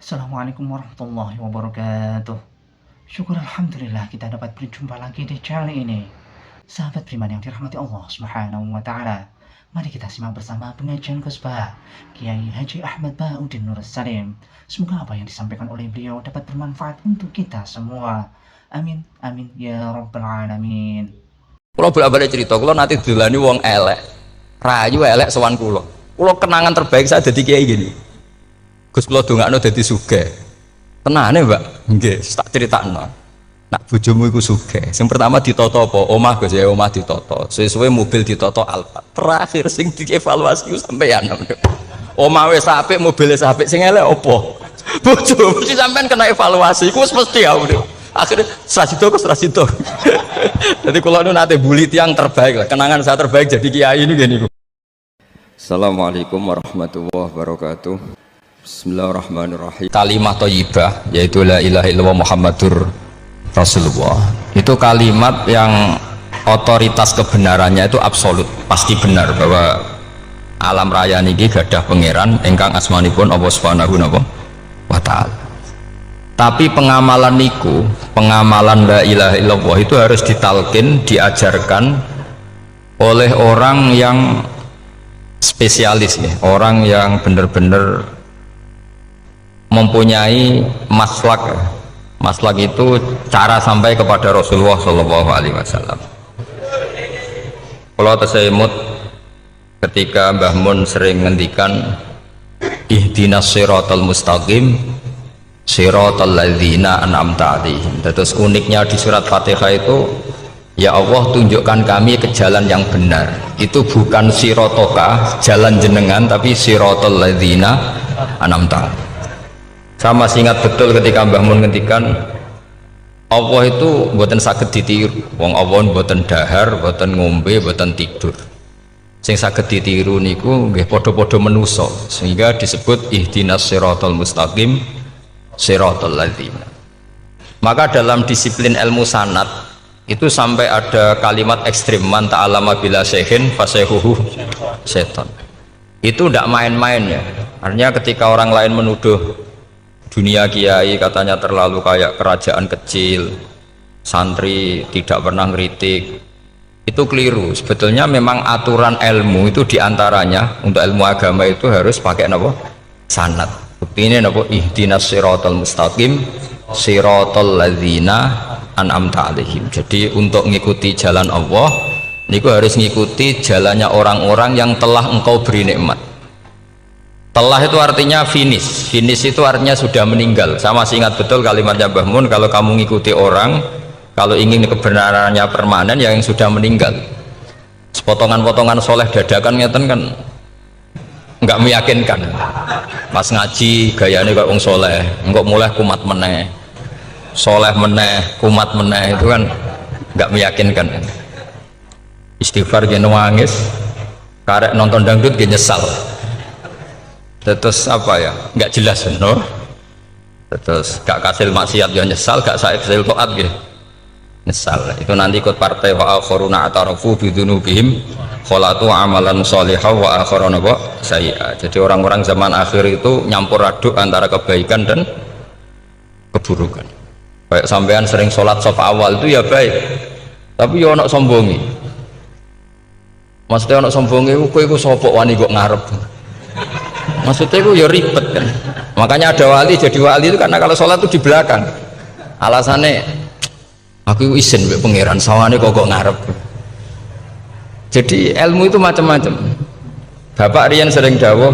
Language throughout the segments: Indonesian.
Assalamualaikum warahmatullahi wabarakatuh. Syukur Alhamdulillah kita dapat berjumpa lagi di channel ini. Sahabat beriman yang dirahmati Allah Subhanahu wa Ta'ala, mari kita simak bersama pengajian khutbah Kiai Haji Ahmad Bauddin Nur Salim. Semoga apa yang disampaikan oleh beliau dapat bermanfaat untuk kita semua. Amin, amin ya rabbal alamin. Kalau bolak-balik cerita, kalau nanti dilani wong elek, rayu elek sowan kulo. Kulo kenangan terbaik saya jadi kiai gini. Gus kulo dongakno dadi sugih. Tenane, Mbak. Nggih, tak critakno. Nak bojomu iku sugih. Sing pertama ditata apa? Omah Gus ya, omah ditata. Suwe-suwe mobil ditata Alphard. Terakhir sing dievaluasi ku sampeyan. Omah wis apik, mobil wis apik, sing elek apa? Bojomu mesti sampean kena evaluasi. Iku wis mesti ya. Akhirnya serasito. Jadi kalau nu nate bulit yang terbaik lah, kenangan saya terbaik jadi kiai ini gini. Assalamualaikum warahmatullahi wabarakatuh. Bismillahirrahmanirrahim. Kalimat thayyibah yaitu la ilaha illallah Muhammadur Rasulullah. Itu kalimat yang otoritas kebenarannya itu absolut, pasti benar bahwa alam raya niki gadah pangeran ingkang asmanipun Allah Subhanahu wa Ta'ala. Tapi pengamalan niku, pengamalan la ilaha illallah itu harus ditalkin, diajarkan oleh orang yang spesialis ya, orang yang benar-benar mempunyai maslak. Maslak itu cara sampai kepada Rasulullah Shallallahu Alaihi Wasallam. Kalau tersemut ketika Mbah Mun sering ngendikan ihdinas siratal mustaqim siratal ladzina an'amta 'alaihim. Terus uniknya di surat Fatihah itu, ya Allah tunjukkan kami ke jalan yang benar. Itu bukan sirotoka jalan jenengan, tapi siratal ladzina an'amta. Saya masih ingat betul ketika Mbah Mun ngendikan Allah itu mboten saged ditiru. Wong Allah mboten dahar, mboten ngombe, mboten tidur. Sing saged ditiru niku nggih padha-padha manusa, sehingga disebut ihdinas siratal mustaqim siratal ladzina. Maka dalam disiplin ilmu sanad itu sampai ada kalimat ekstrim, man ta'alama bila syekhin fasehuhu seton. Itu tidak main-main ya. Artinya ketika orang lain menuduh dunia kiai katanya terlalu kayak kerajaan kecil, santri tidak pernah ngeritik, itu keliru. Sebetulnya memang aturan ilmu itu diantaranya untuk ilmu agama itu harus pakai apa? Sanad. Bukti ini apa? Ihdinas siratal mustaqim siratal ladzina an'amta 'alaihim. Jadi untuk mengikuti jalan Allah niku harus mengikuti jalannya orang-orang yang telah engkau beri nikmat. Telah itu artinya finish. Finish itu artinya sudah meninggal. Saya masih ingat betul kalimatnya Mbah Mun, kalau kamu mengikuti orang, kalau ingin kebenarannya permanen, yang sudah meninggal. Potongan-potongan soleh dadakan ngeten kan nggak meyakinkan. Pas ngaji gayanya kayak wong soleh, enggak mulai kumat meneh, soleh meneh, kumat meneh, itu kan nggak meyakinkan. Istighfar gini nangis, karek nonton dangdut gini nyesal. Terus apa ya, nggak jelas no? Terus gak kasil maksiat ya nyesal, gak kasil toat gitu nyesal. Itu nanti ikut partai wa akharuna atarafu bidunubihim kholatu amalan sholihah wa akharuna sayyi'ah. Jadi orang-orang zaman akhir itu nyampur aduk antara kebaikan dan keburukan. Kayak sampean sering sholat saf awal itu ya baik, tapi ya ono sombongi. Maksudnya ono sombongi kowe iku sapa wani kok ngarep. Maksudnya itu ya ribet kan. Makanya ada wali jadi wali itu karena kalau sholat itu di belakang. Alasannya aku izin mbek pangeran sawane kok ngarep. Jadi ilmu itu macam-macam. Bapak Rian sering dawuh,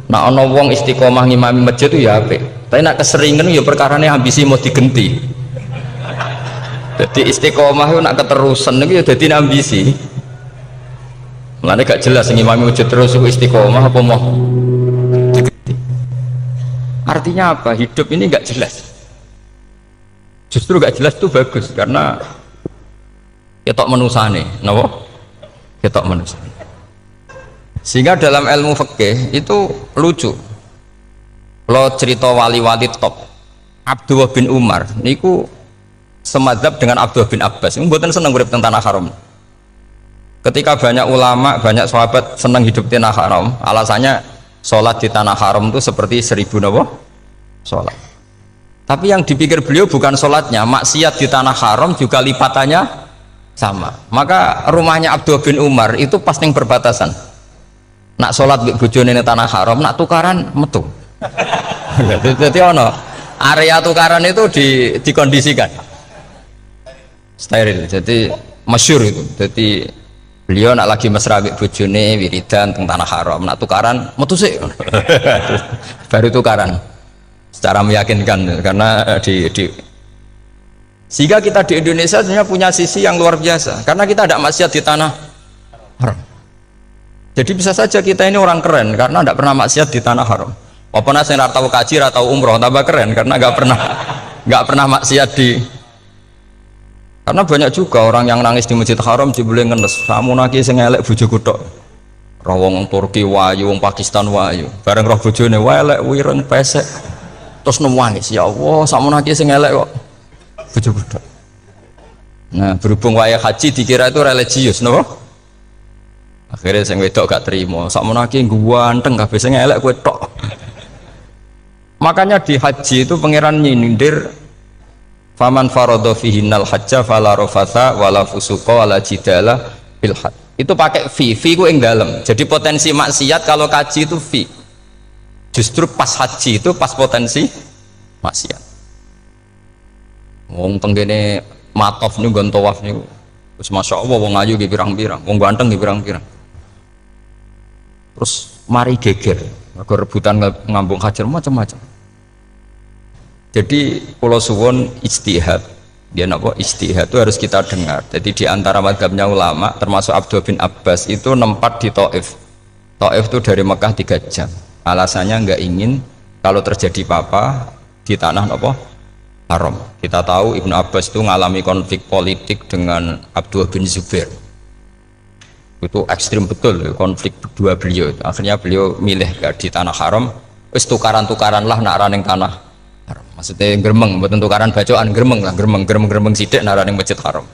nak ana wong istiqomah ngimami masjid itu ya apik. Tapi nak keseringan ya perkarane ambisi mau digenti. Jadi istiqomah itu nak keterusan itu ya dadi ambisi. Mulane gak jelas ngimami masjid terus itu istiqomah apa mau digenti. Artinya apa? Hidup ini gak jelas. Justru gak jelas itu bagus karena ketok menusane, napa? Ketok menusane. Sehingga dalam ilmu fikih itu lucu. Kalau cerita wali-wali top, Abdullah bin Umar niku semadzhab dengan Abdullah bin Abbas. Mboten seneng urip teng tanah haram. Ketika banyak ulama, banyak sahabat seneng hidup di tanah haram, alasannya sholat di tanah haram itu seperti 1000 napa? sholat. Tapi yang dipikir beliau bukan sholatnya, maksiat di tanah haram juga lipatannya sama. Maka rumahnya Abdullah bin Umar itu pas yang perbatasan. Nak sholat di bojone ning tanah haram, nak tukaran metu. Jadi ono area tukaran itu dikondisikan steril. Jadi masyhur itu. Jadi beliau nak lagi mesra di bojone wiridan teng tanah haram, nak tukaran metu sik. Baru tukaran. Secara meyakinkan karena sehingga kita di Indonesia sebenarnya punya sisi yang luar biasa karena kita tidak maksiat di tanah haram. Jadi bisa saja kita ini orang keren karena tidak pernah maksiat di tanah haram. Apa nasi tahu kaji atau umroh tambah keren karena nggak pernah maksiat di. Karena banyak juga orang yang nangis di Masjid Haram jebule ngenes. Samu naki sing elek bojoku tok. Rawong Turki wayu, wong Pakistan wayu. Bareng roh bojone elek wireng pesek. Terus nangis, ya Allah, samu naki sing elek kok bojoku tok. Nah, berhubung wayah haji dikira itu religius, no? Akhirnya sing wedok gak terima. Samu naki ganteng kabeh sing elek kowe tok. Makanya di haji itu pangeran nyindir faman faradha fihinnal hajja fala rafatha wala fusuqa wala jidala fil hajj. Itu pakai fi ku ing dalem. Jadi potensi maksiat kalau kaji itu fi. Justru pas haji itu pas potensi maksiat. Wong tenggene matof niku nggon tawaf niku wis masyaallah wong ayu ki pirang-pirang, wong ganteng ki pirang-pirang. Terus mari geger, mergo rebutan ngambung hajar macam-macam. Jadi pulau suwon ijtihad, dia napa ijtihad itu harus kita dengar. Jadi di antara mazhabnya ulama termasuk Abdul bin Abbas itu nempat di Taif. Taif itu dari Mekah 3 jam. Alasannya nggak ingin kalau terjadi apa-apa di tanah apa haram. Kita tahu Ibnu Abbas itu mengalami konflik politik dengan Abdullah bin Zubair. Itu ekstrim betul konflik berdua beliau. Akhirnya beliau milih di tanah haram. Wis tukaran-tukaran lah nak raning tanah haram. Maksudnya gremeng, bukan tukaran bacaan gremeng lah, gremeng sidik nak raning masjid haram.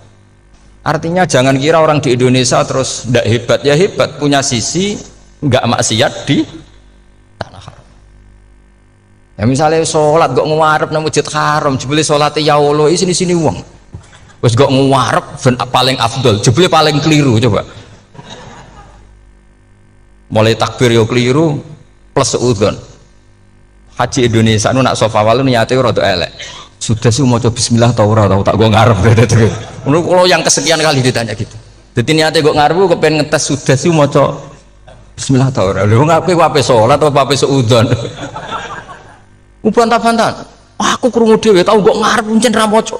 Artinya jangan kira orang di Indonesia terus ndak hebat, ya hebat punya sisi nggak maksiat di tanah haram. Ya misalnya sholat gak ngarep nang masjid haram, jebule sholatnya ya Allah sini wong. Wis gak ngarep paling afdol, jebule paling keliru coba. Mulai takbir yo keliru plus seudon. Haji Indonesia nu nak sofa walu niate rada elek. Sudah sih mau coba bismillah tau ora tau tak gua ngarep gitu. Menurut kalau yang kesekian kali ditanya gitu. Jadi niate gua ngarep kepengen ngetes sudah sih mau coba bismillah tau ora. Lha ngapain wae salat atau wae seudon. Bantah-bantahan. Aku krungu dhewe tau gua ngarep pancen ra maca.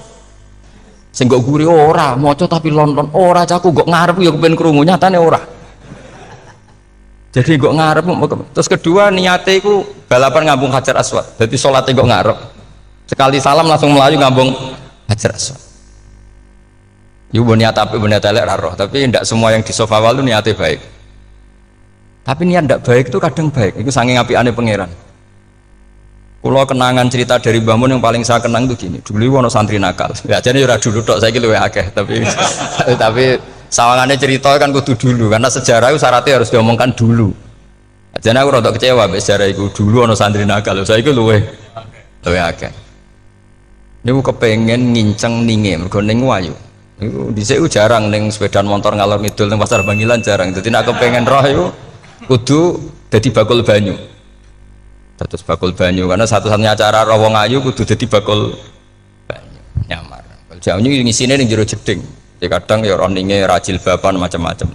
Sing gak guri ora maca tapi lonton ora caku gak ngarep ya kepen krungu nyatane ora. Jadi gak ngarep. Terus kedua niate iku balapan ngambung Hajar Aswad. Jadi sholatnya gak ngarep. Sekali salam langsung melayu ngambung Hajar Aswad. Iku niat apik niat elek ra roh, tapi ndak semua yang di sofa walu niate baik. Tapi niat ndak baik itu kadang baik. Iku saking apikane pangeran. Pulau kenangan cerita dari Mbah Mun yang paling saya kenang itu gini. Dulu ono santri nakal. Ya jadi ora dulu tok saiki luwih akeh, tapi sawangannya cerita kan kudu dulu karena sejarah itu syaratnya harus diomongkan dulu. Jadi aku rada kecewa mbek sejarah itu dulu ono santri nakal. Saiki luwih akeh. Niku kepengen nginceng ninge mergo ning wayu. Niku dhisik jarang ning sepeda motor ngalor ngidul ning pasar Bangilan jarang. Dadi nek kepengen roh iku kudu dadi bakul banyu. Terus bakul banyu karena satu-satunya cara roh wong ayu kudu dadi bakul banyu nyamar. Jauhnya ngisine ning jero jeding. Ya kadang ya orang ninge rajil bapan macam-macam.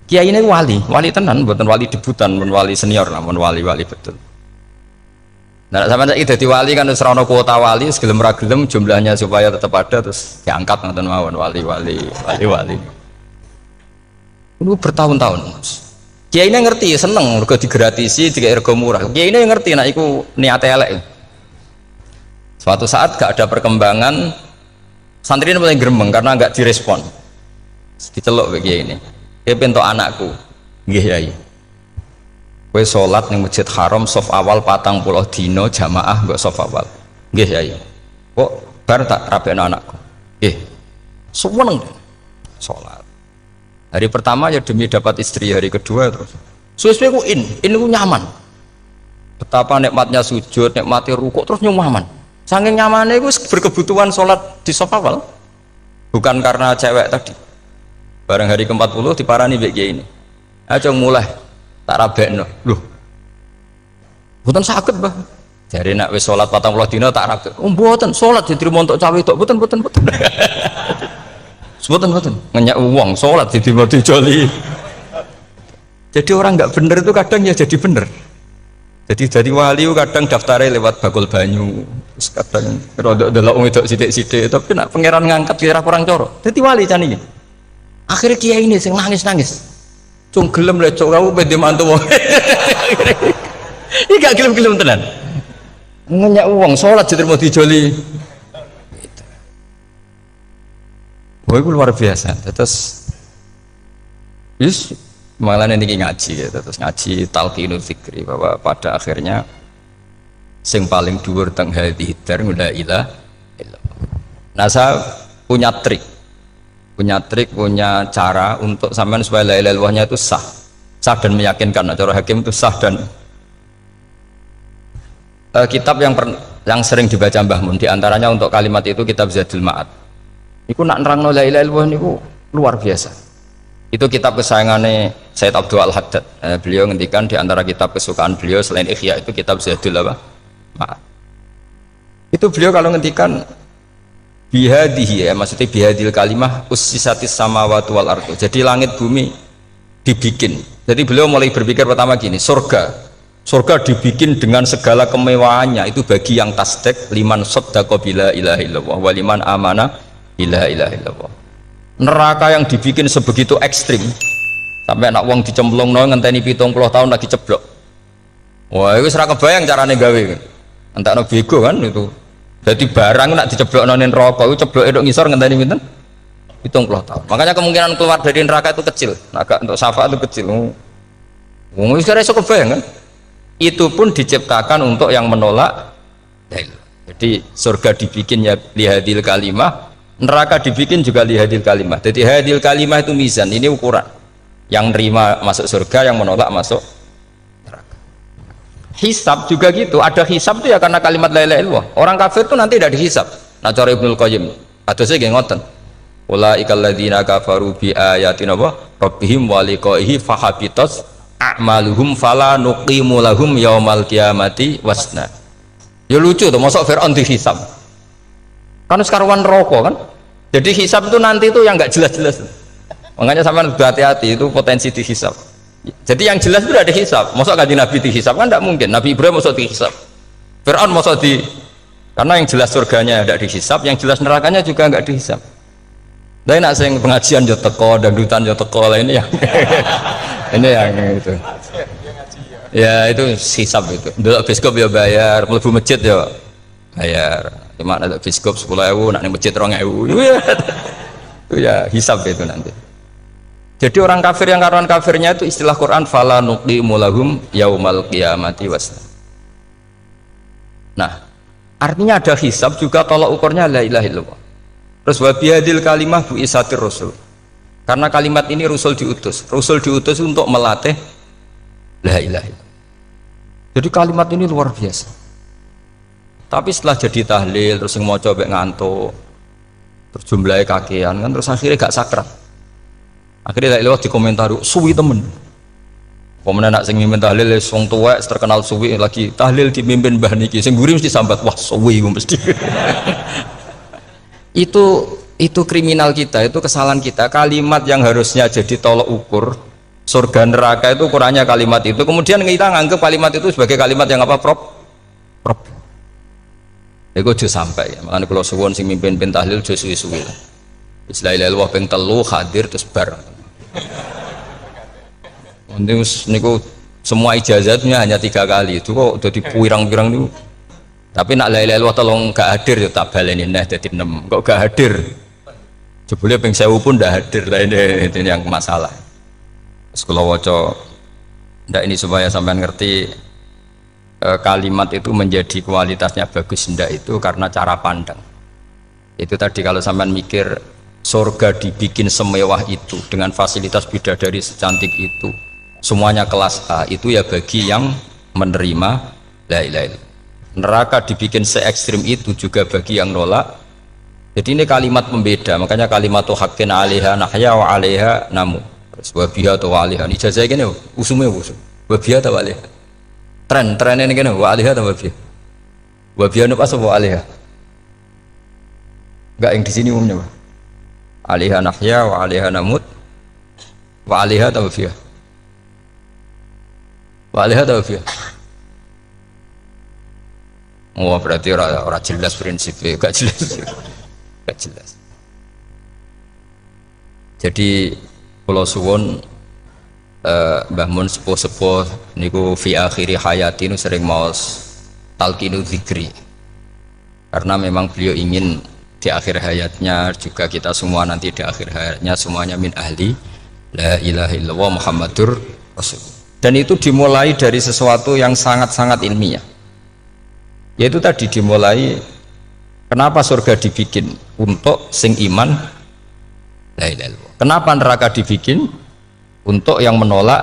Kiai ini wali tenan, bukan wali debutan, bukan wali senior, namun wali betul. Nah, sama saya jadi wali kan serana kuota wali, segelem ragelem jumlahnya supaya tetap ada terus diangkat nonton mawon wali. Itu bertahun-tahun. Kiai ini ngerti, seneng, mergo digratisi, dikai rego murah. Kiai ini ngerti, nah iku niate elek. Suatu saat gak ada perkembangan. Santri ini mulai gremeng karena nggak direspon. Diceluk begini ini. Dia pentok anakku, nggih yai. Kowe sholat ning Masjid Haram sof awal 40 dino jamaah nggak sof awal. Nggih yai. Kok bar tak rapekno anakku. Nggih. Seneng sholat. Hari pertama ya demi dapat istri, hari kedua terus. Suwe-suwe ku in ku nyaman. betapa nikmatnya sujud, nikmatnya rukuk, terus nyumaman. Saking nyamannya itu berkebutuhan sholat di soft awal, bukan karena cewek tadi. Bareng hari ke-40 diparani mbek kiai ini. Aja mulai tak rabekno. Loh. Mboten saged, Mbah. Jare nek wis salat 40 dina tak rabek. Oh, mboten, salat diterima untuk cawe tok. Mboten. Mboten. Ngenyak uang salat diterima dijoli. Jadi orang nggak bener itu kadang ya jadi bener. Jadi wali kadang daftarnya lewat bakul banyu, terus kadang rodok delok wedok sithik-sithik, tapi nak pangeran ngangkat kira kurang coro. Jadi wali can iki. Akhirnya kiai ini sing nangis. Cung gelem le cok kamu pede mantu wong. Iki gak gelem-gelem tenan. Ngenyak uang salat diterima dijoli. Wah, itu luar biasa. Terus malah ini ngaji ya, terus ngaji talqinul fikri bahwa pada akhirnya sing paling dhuwur teng hadhihi dar la ilaha illallah. Nah, saya punya cara untuk sampean supaya la ilaha illallahnya itu sah dan meyakinkan. Nah, cara hakim itu sah dan kitab yang sering dibaca Mbah Mun diantaranya untuk kalimat itu kitab Zadul Ma'ad. Iku nak nerangno la ilaha illallah niku luar biasa. Itu kitab kesayangannya Sayyid Abdul Al-Haddad. Beliau ngendikan di antara kitab kesukaan beliau selain Ihya itu kitab Zadul Ma'ad. Itu beliau kalau ngendikan bihadihi, ya maksudnya bihadil kalimah ussisatis samawati wal ardu. Jadi langit bumi dibikin. Jadi beliau mulai berpikir pertama gini, surga dibikin dengan segala kemewahannya itu bagi yang tasdek liman saddaqa bila ilaha illallah wa liman amana bila ilaha illallah. Neraka yang dibikin sebegitu ekstrim sampai anak wong dicemplung ngenteni 70 tahun lagi ceblok. Wah, itu serah kebayang carane gawe. Entakno bego kan itu. Jadi barang nak diceblok nonin rokok itu ceblok edok ngisor ngenteni pinten? 70 tahun. Makanya kemungkinan keluar dari neraka itu kecil. Agak untuk syafaat itu kecil. Wong wis kira iso kebayang kan? Itu pun diciptakan untuk yang menolak. Jadi surga dibikin ya lihadil kalimah, neraka dibikin juga lihadil kalimah. Jadi hadil kalimah itu mizan, ini ukuran. Yang nerima masuk surga, yang menolak masuk neraka. Hisab juga gitu, ada hisab itu ya karena kalimat la ilaha illallah. Orang kafir itu nanti tidak dihisab. Nah cara Ibnul Qayyim, ada saya nggih ngoten. Ulaikal ladzina kafaru bi ayatina rabbihim wa liqaihi fahabitat a'maluhum fala nuqimu lahum yaumal qiyamati wasna. Ya lucu tuh, masuk Fir'aun dihisab. Kan sekarang rokok kan, jadi hisab itu nanti itu yang nggak jelas-jelas. Makanya sampai hati-hati itu potensi dihisab. Jadi yang jelas itu ada hisab. Masuk kaji Nabi dihisab kan tidak mungkin. Nabi Ibrahim masuk dihisab. Fir'aun masuk karena yang jelas surganya tidak dihisab, yang jelas nerakanya juga nggak dihisab. Dan nak sing pengajian jo teko, dangdutan jo teko lah ini yang ini yang itu. Ya itu hisab itu. Dulu biskop ya bayar, mlebu masjid ya bayar. Cuma ada biskop 10.000, nak ning masjid 2.000. Itu ya hisab itu nanti. Jadi orang kafir yang karuan kafirnya itu istilah Quran fala nuqimu lahum yaumal qiyamati wasna. Nah, artinya ada hisab juga tolak ukurnya la ilaha illallah. Terus wa bihadil kalimah bu isatir rasul. Karena kalimat ini rasul diutus untuk melatih la ilaha illallah. Jadi kalimat ini luar biasa. Tapi setelah jadi tahlil terus yang mau coba ngantuk terus jumlahnya kakean kan terus akhirnya gak sakral. Akhirnya lewat di komentar suwi temen. Pemenang nak sing mimpin tahlil wong tuwek terkenal suwi lagi tahlil dipimpin Mbah niki sing mburi mesti sambat wah suwi mesti. itu kriminal kita, itu kesalahan kita. Kalimat yang harusnya jadi tolok ukur surga neraka itu ukurannya kalimat itu. Kemudian kita nganggap kalimat itu sebagai kalimat yang apa prop. Iku aja sampai ya. Makanya kalau suwun sing mimpin tahlil aja suwi-suwi. La ilaha illallah ping 3 hadir terus bar. Niku semua ijazatnya hanya 3 kali. Itu kok udah dipirang-pirang niku. Tapi nak la ilaha illallah tolong gak hadir ya tak baleni neh dadi 6. Kok gak hadir? Jebule ping 1000 pun ndak hadir. Lah ini yang masalah. Terus kalau waca ndak ini supaya sampean ngerti kalimat itu menjadi kualitasnya bagus ndak itu karena cara pandang. Itu tadi kalau sampean mikir surga dibikin semewah itu dengan fasilitas bidadari secantik itu, semuanya kelas A, itu ya bagi yang menerima la ilaha illallah. Neraka dibikin se ekstrim itu juga bagi yang nolak. Jadi ini kalimat pembeda, makanya kalimat haqqin 'alaiha nahya wa 'alaiha namu. Wa biha wa 'alaiha. Ijazah kene usume usum. Wa biha wa 'alaiha. Tren-trennya ini kene wa 'alaiha wa biha. Wa biha nu pas wa 'alaiha. Enggak yang di sini umumnya, Pak. 'Alaiha nahya wa 'alaiha namut. Wa 'alaiha wa biha. Wa 'alaiha wa biha. Oh berarti orang jelas prinsipnya, gak jelas, gak jelas. Jadi kalau suwon Mbah Mun sepuh-sepuh niku fi akhiri hayati nu sering maos talqinu dzikri, karena memang beliau ingin di akhir hayatnya juga kita semua nanti di akhir hayatnya semuanya min ahli la ilaha illallah Muhammadur Rasul. Dan itu dimulai dari sesuatu yang sangat-sangat ilmiah. Yaitu tadi dimulai kenapa surga dibikin untuk sing iman la ilaha illallah. Kenapa neraka dibikin untuk yang menolak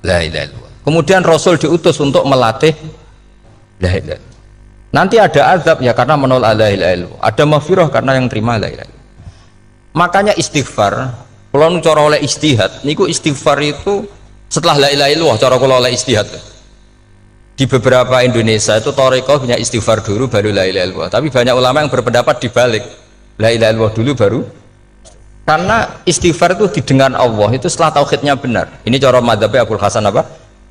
la ilaha illallah. Kemudian Rasul diutus untuk melatih la ilaha illallah. Nanti ada azab ya karena menolak la ilaha illallah. Ada maghfirah karena yang terima la ilaha illallah. Makanya istighfar, kalau cara oleh istihad, niku istighfar itu setelah la ilaha illallah cara kalau oleh istihad. Di beberapa Indonesia itu thariqah punya istighfar dulu baru la ilaha illallah. Tapi banyak ulama yang berpendapat dibalik, la ilaha illallah dulu baru, karena istighfar itu didengar Allah itu setelah tauhidnya benar. Ini cara madzhabnya Abul Hasan apa?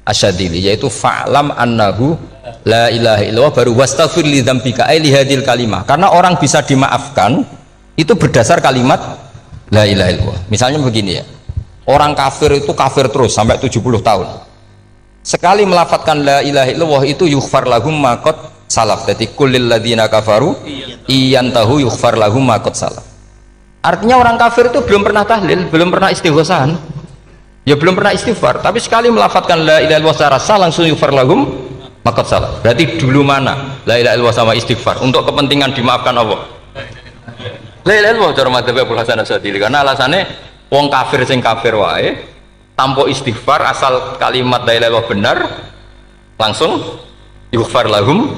Asyadili, yaitu fa'lam annahu la ilaha illallah baru wastaghfir li dzambika ai li hadil kalimah. Karena orang bisa dimaafkan itu berdasar kalimat la ilaha illallah. Misalnya begini ya, orang kafir itu kafir terus sampai 70 tahun. Sekali melafatkan la ilaha illallah itu yughfar lahum ma qad salaf. Jadi kullil ladzina kafaru iyantahu yughfar lahum ma qad salaf. Artinya orang kafir itu belum pernah tahlil, belum pernah istighosahan, ya belum pernah istighfar, tapi sekali melafatkan la ilaha illallah secara sah langsung yughfar lahum ma qad salaf. Berarti dulu mana la ilaha illallah sama istighfar untuk kepentingan dimaafkan Allah? La ilaha illallah cara madzhab Abul Hasan Asyadili, karena alasannya wong kafir sing kafir wae tanpa istighfar asal kalimat la ilaha illallah benar langsung yughfar lahum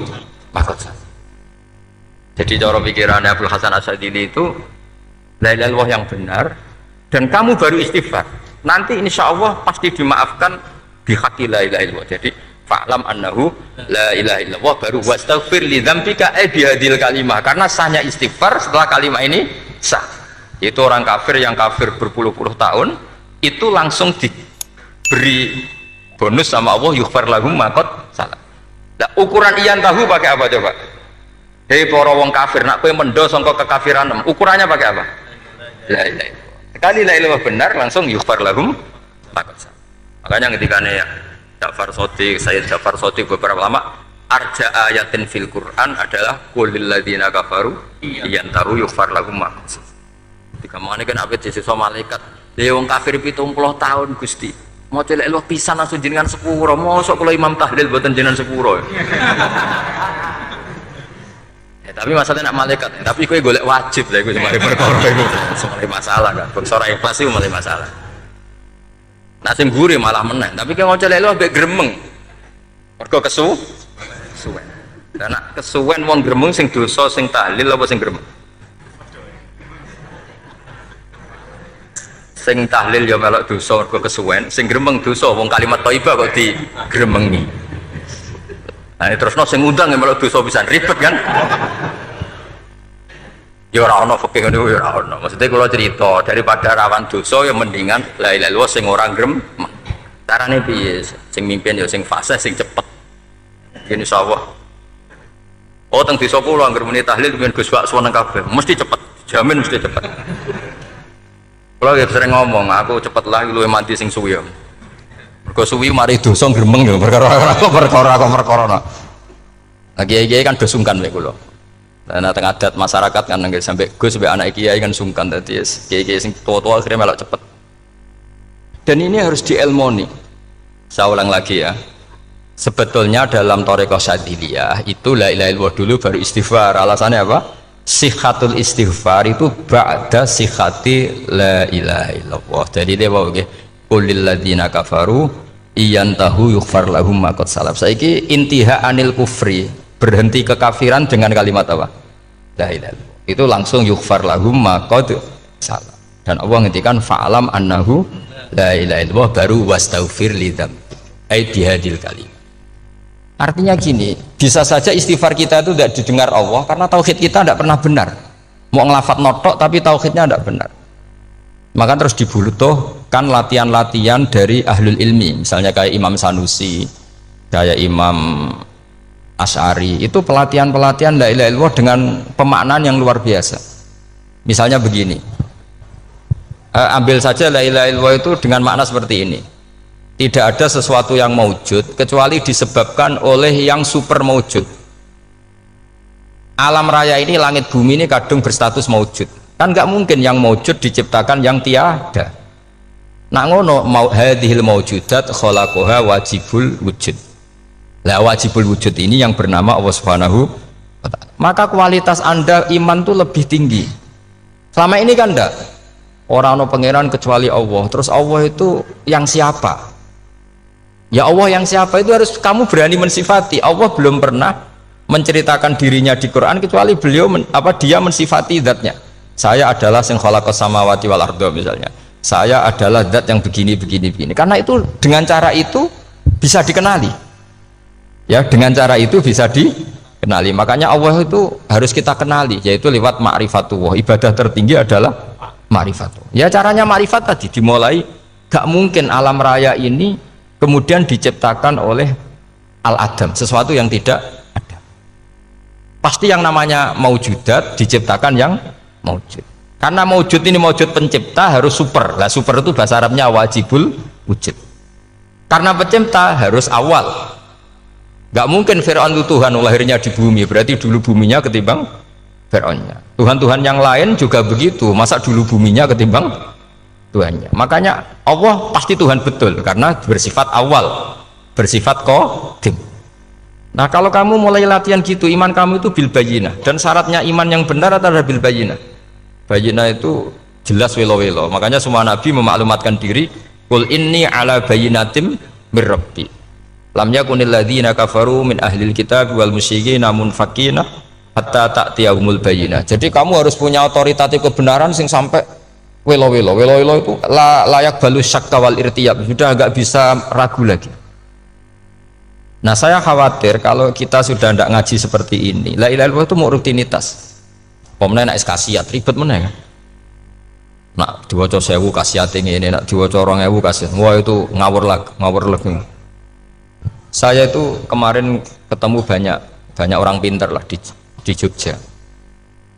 ma qad salaf. Jadi cara pikirannya Abul Hasan Asyadili itu la ilaha illallah yang benar dan kamu baru istighfar, nanti insya Allah pasti dimaafkan bihaqqi la ilaha illallah. Jadi fa'lam annahu la ilaha illallah baru wastaghfir li dzambika bihadil kalimah, karena sahnya istighfar setelah kalimat ini sah. Itu orang kafir yang kafir berpuluh-puluh tahun itu langsung diberi bonus sama Allah yughfar lahum ma qad salaf. Nah, ukuran iyan tahu pakai apa coba? Hei para wong kafir nak kowe mendo sangka kekafiran, ukurannya pakai apa? La ilaha illallah. Sekali la ilaha benar langsung yughfar lahum ma qad salaf. Makanya ketika ya Ja'far Shadiq, Sayyid Ja'far Shadiq beberapa lama arja ayatin fil Quran adalah qulil ladzina kafaru iyan tahu yughfar lahum ma qad salaf. Ketika mana kan abet siswa malaikat wong kafir 70 tahun Gusti mau celek lu pisan langsung jenengan sepuro, mosok kula imam tahlil boten jenengan sepuro. Tapi masalahnya nak malaikat, tapi kowe golek wajib lah, kowe mari perkara iku mulai masalah kan, bersora ikhlas itu mulai masalah. Nah sing guri malah menang, tapi kowe mau celek lu ambek gremeng mergo kesuwen. Dan nak kesuwen wong gremeng sing dosa sing tahlil apa sing gremeng? Sing tahlil ya melok dosa mergo kesuwen, sing gremeng dosa wong kalimat thayyibah kok digremengi. Nah terusno sing ngundang ya melok dosa pisan, ribet kan? Ya ora ono fikih ngono ya ora ono. Maksudnya kalau cerita daripada rawan dosa ya mendingan la ilaha illallah sing ora gremeng. Carane piye? Sing mimpin ya sing fasih sing cepet. Yen insyaallah. Oh teng desa kula anggere muni tahlil ben Gus bakso nang kabeh, mesti cepet, jamin mesti cepet. Kalau ya sering ngomong, aku cepet lah lu mati sing suwi. Mergo suwi mari dosa gremeng lho, perkara. Nah kiai-kiai kan do sungkan mek kula. Nah teng adat masyarakat kan nggih sampai Gus sampai anak kiai kan sungkan dadi kiai-kiai sing tua-tua akhirnya melok cepet. Dan ini harus dielmoni. Saya ulang lagi ya. Sebetulnya dalam thariqah Syadziliyah itu la ilaha illallah dulu baru istighfar. Alasannya apa? Sikhatul istighfar itu ba'da sikhati la ilaha illallah. Jadi dia bawa qulil ladzina kafaru iyan tahu yughfar lahum ma qad salaf. Saiki intiha anil kufri, berhenti kekafiran dengan kalimat apa? La ilaha illallah. Itu langsung yughfar lahum ma qad salaf. Dan Allah ngendikan fa'alam annahu la ilaha illallah baru wastaghfir lidzam. Ai bihadil kalim. Artinya gini, bisa saja istighfar kita itu tidak didengar Allah karena tauhid kita tidak pernah benar. Mau ngelafat notok tapi tauhidnya tidak benar. Maka terus dibutuhkan latihan-latihan dari ahlul ilmi, misalnya kayak Imam Sanusi, kayak Imam Asy'ari, itu pelatihan-pelatihan la ilaha illallah dengan pemaknaan yang luar biasa. Misalnya begini, ambil saja la ilaha illallah itu dengan makna seperti ini: tidak ada sesuatu yang maujud kecuali disebabkan oleh yang super maujud. Alam raya ini, langit bumi ini kadung berstatus maujud, kan nggak mungkin yang maujud diciptakan yang tiada. Nak ngono mau hadhil maujudat khalaqaha wajibul wujud. Lah wajibul wujud ini yang bernama Allah Subhanahu wa ta'ala. Maka kualitas Anda iman tuh lebih tinggi. Selama ini kan enggak, orang no pangeran kecuali Allah. Terus Allah itu yang siapa? Ya Allah yang siapa itu harus kamu berani mensifati. Allah belum pernah menceritakan dirinya di Quran kecuali beliau dia mensifati zatnya. Saya adalah sing khalaqas samawati wal arda misalnya. Saya adalah zat yang begini. Karena itu dengan cara itu bisa dikenali. Ya, dengan cara itu bisa dikenali. Makanya Allah itu harus kita kenali, yaitu lewat ma'rifatullah. Ibadah tertinggi adalah ma'rifatullah. Ya caranya ma'rifat tadi dimulai, gak mungkin alam raya ini kemudian diciptakan oleh al-adam, sesuatu yang tidak ada. Pasti yang namanya maujudat diciptakan yang maujud. Karena maujud ini maujud pencipta harus super. Lah super itu bahasa Arabnya wajibul wujud. Karena pencipta harus awal. Gak mungkin Fir'aun itu Tuhan lahirnya di bumi, berarti dulu buminya ketimbang Fir'aunnya. Tuhan-Tuhan yang lain juga begitu, masa dulu buminya ketimbang Tuhannya. Makanya Allah pasti Tuhan betul karena bersifat awal, bersifat qadim. Nah kalau kamu mulai latihan gitu, iman kamu itu bil bayyinah. Dan syaratnya iman yang benar adalah bil bayyinah. Bayyinah itu jelas welo-welo. Makanya semua nabi memaklumatkan diri, qul inni ala bayyinatim mir rabbi lam yakunil ladzina kafaru min ahlil kitab wal musyrikin munfakina hatta ta'tiyahumul bayyinah. Jadi kamu harus punya otoritatif kebenaran sing sampai welo-welo itu layak balus syakka wal irtiyab, sudah agak bisa ragu lagi. Nah saya khawatir kalau kita sudah tidak ngaji seperti ini, la ilaha illallah itu mau rutinitas. Pemenang nak kasiat ribet mana kan? Nak diwaca 1000 kasiat ini, nak diwaca 2000 kasiat, wah itu ngawur lagi. Saya itu kemarin ketemu banyak orang pintar lah di Jogja.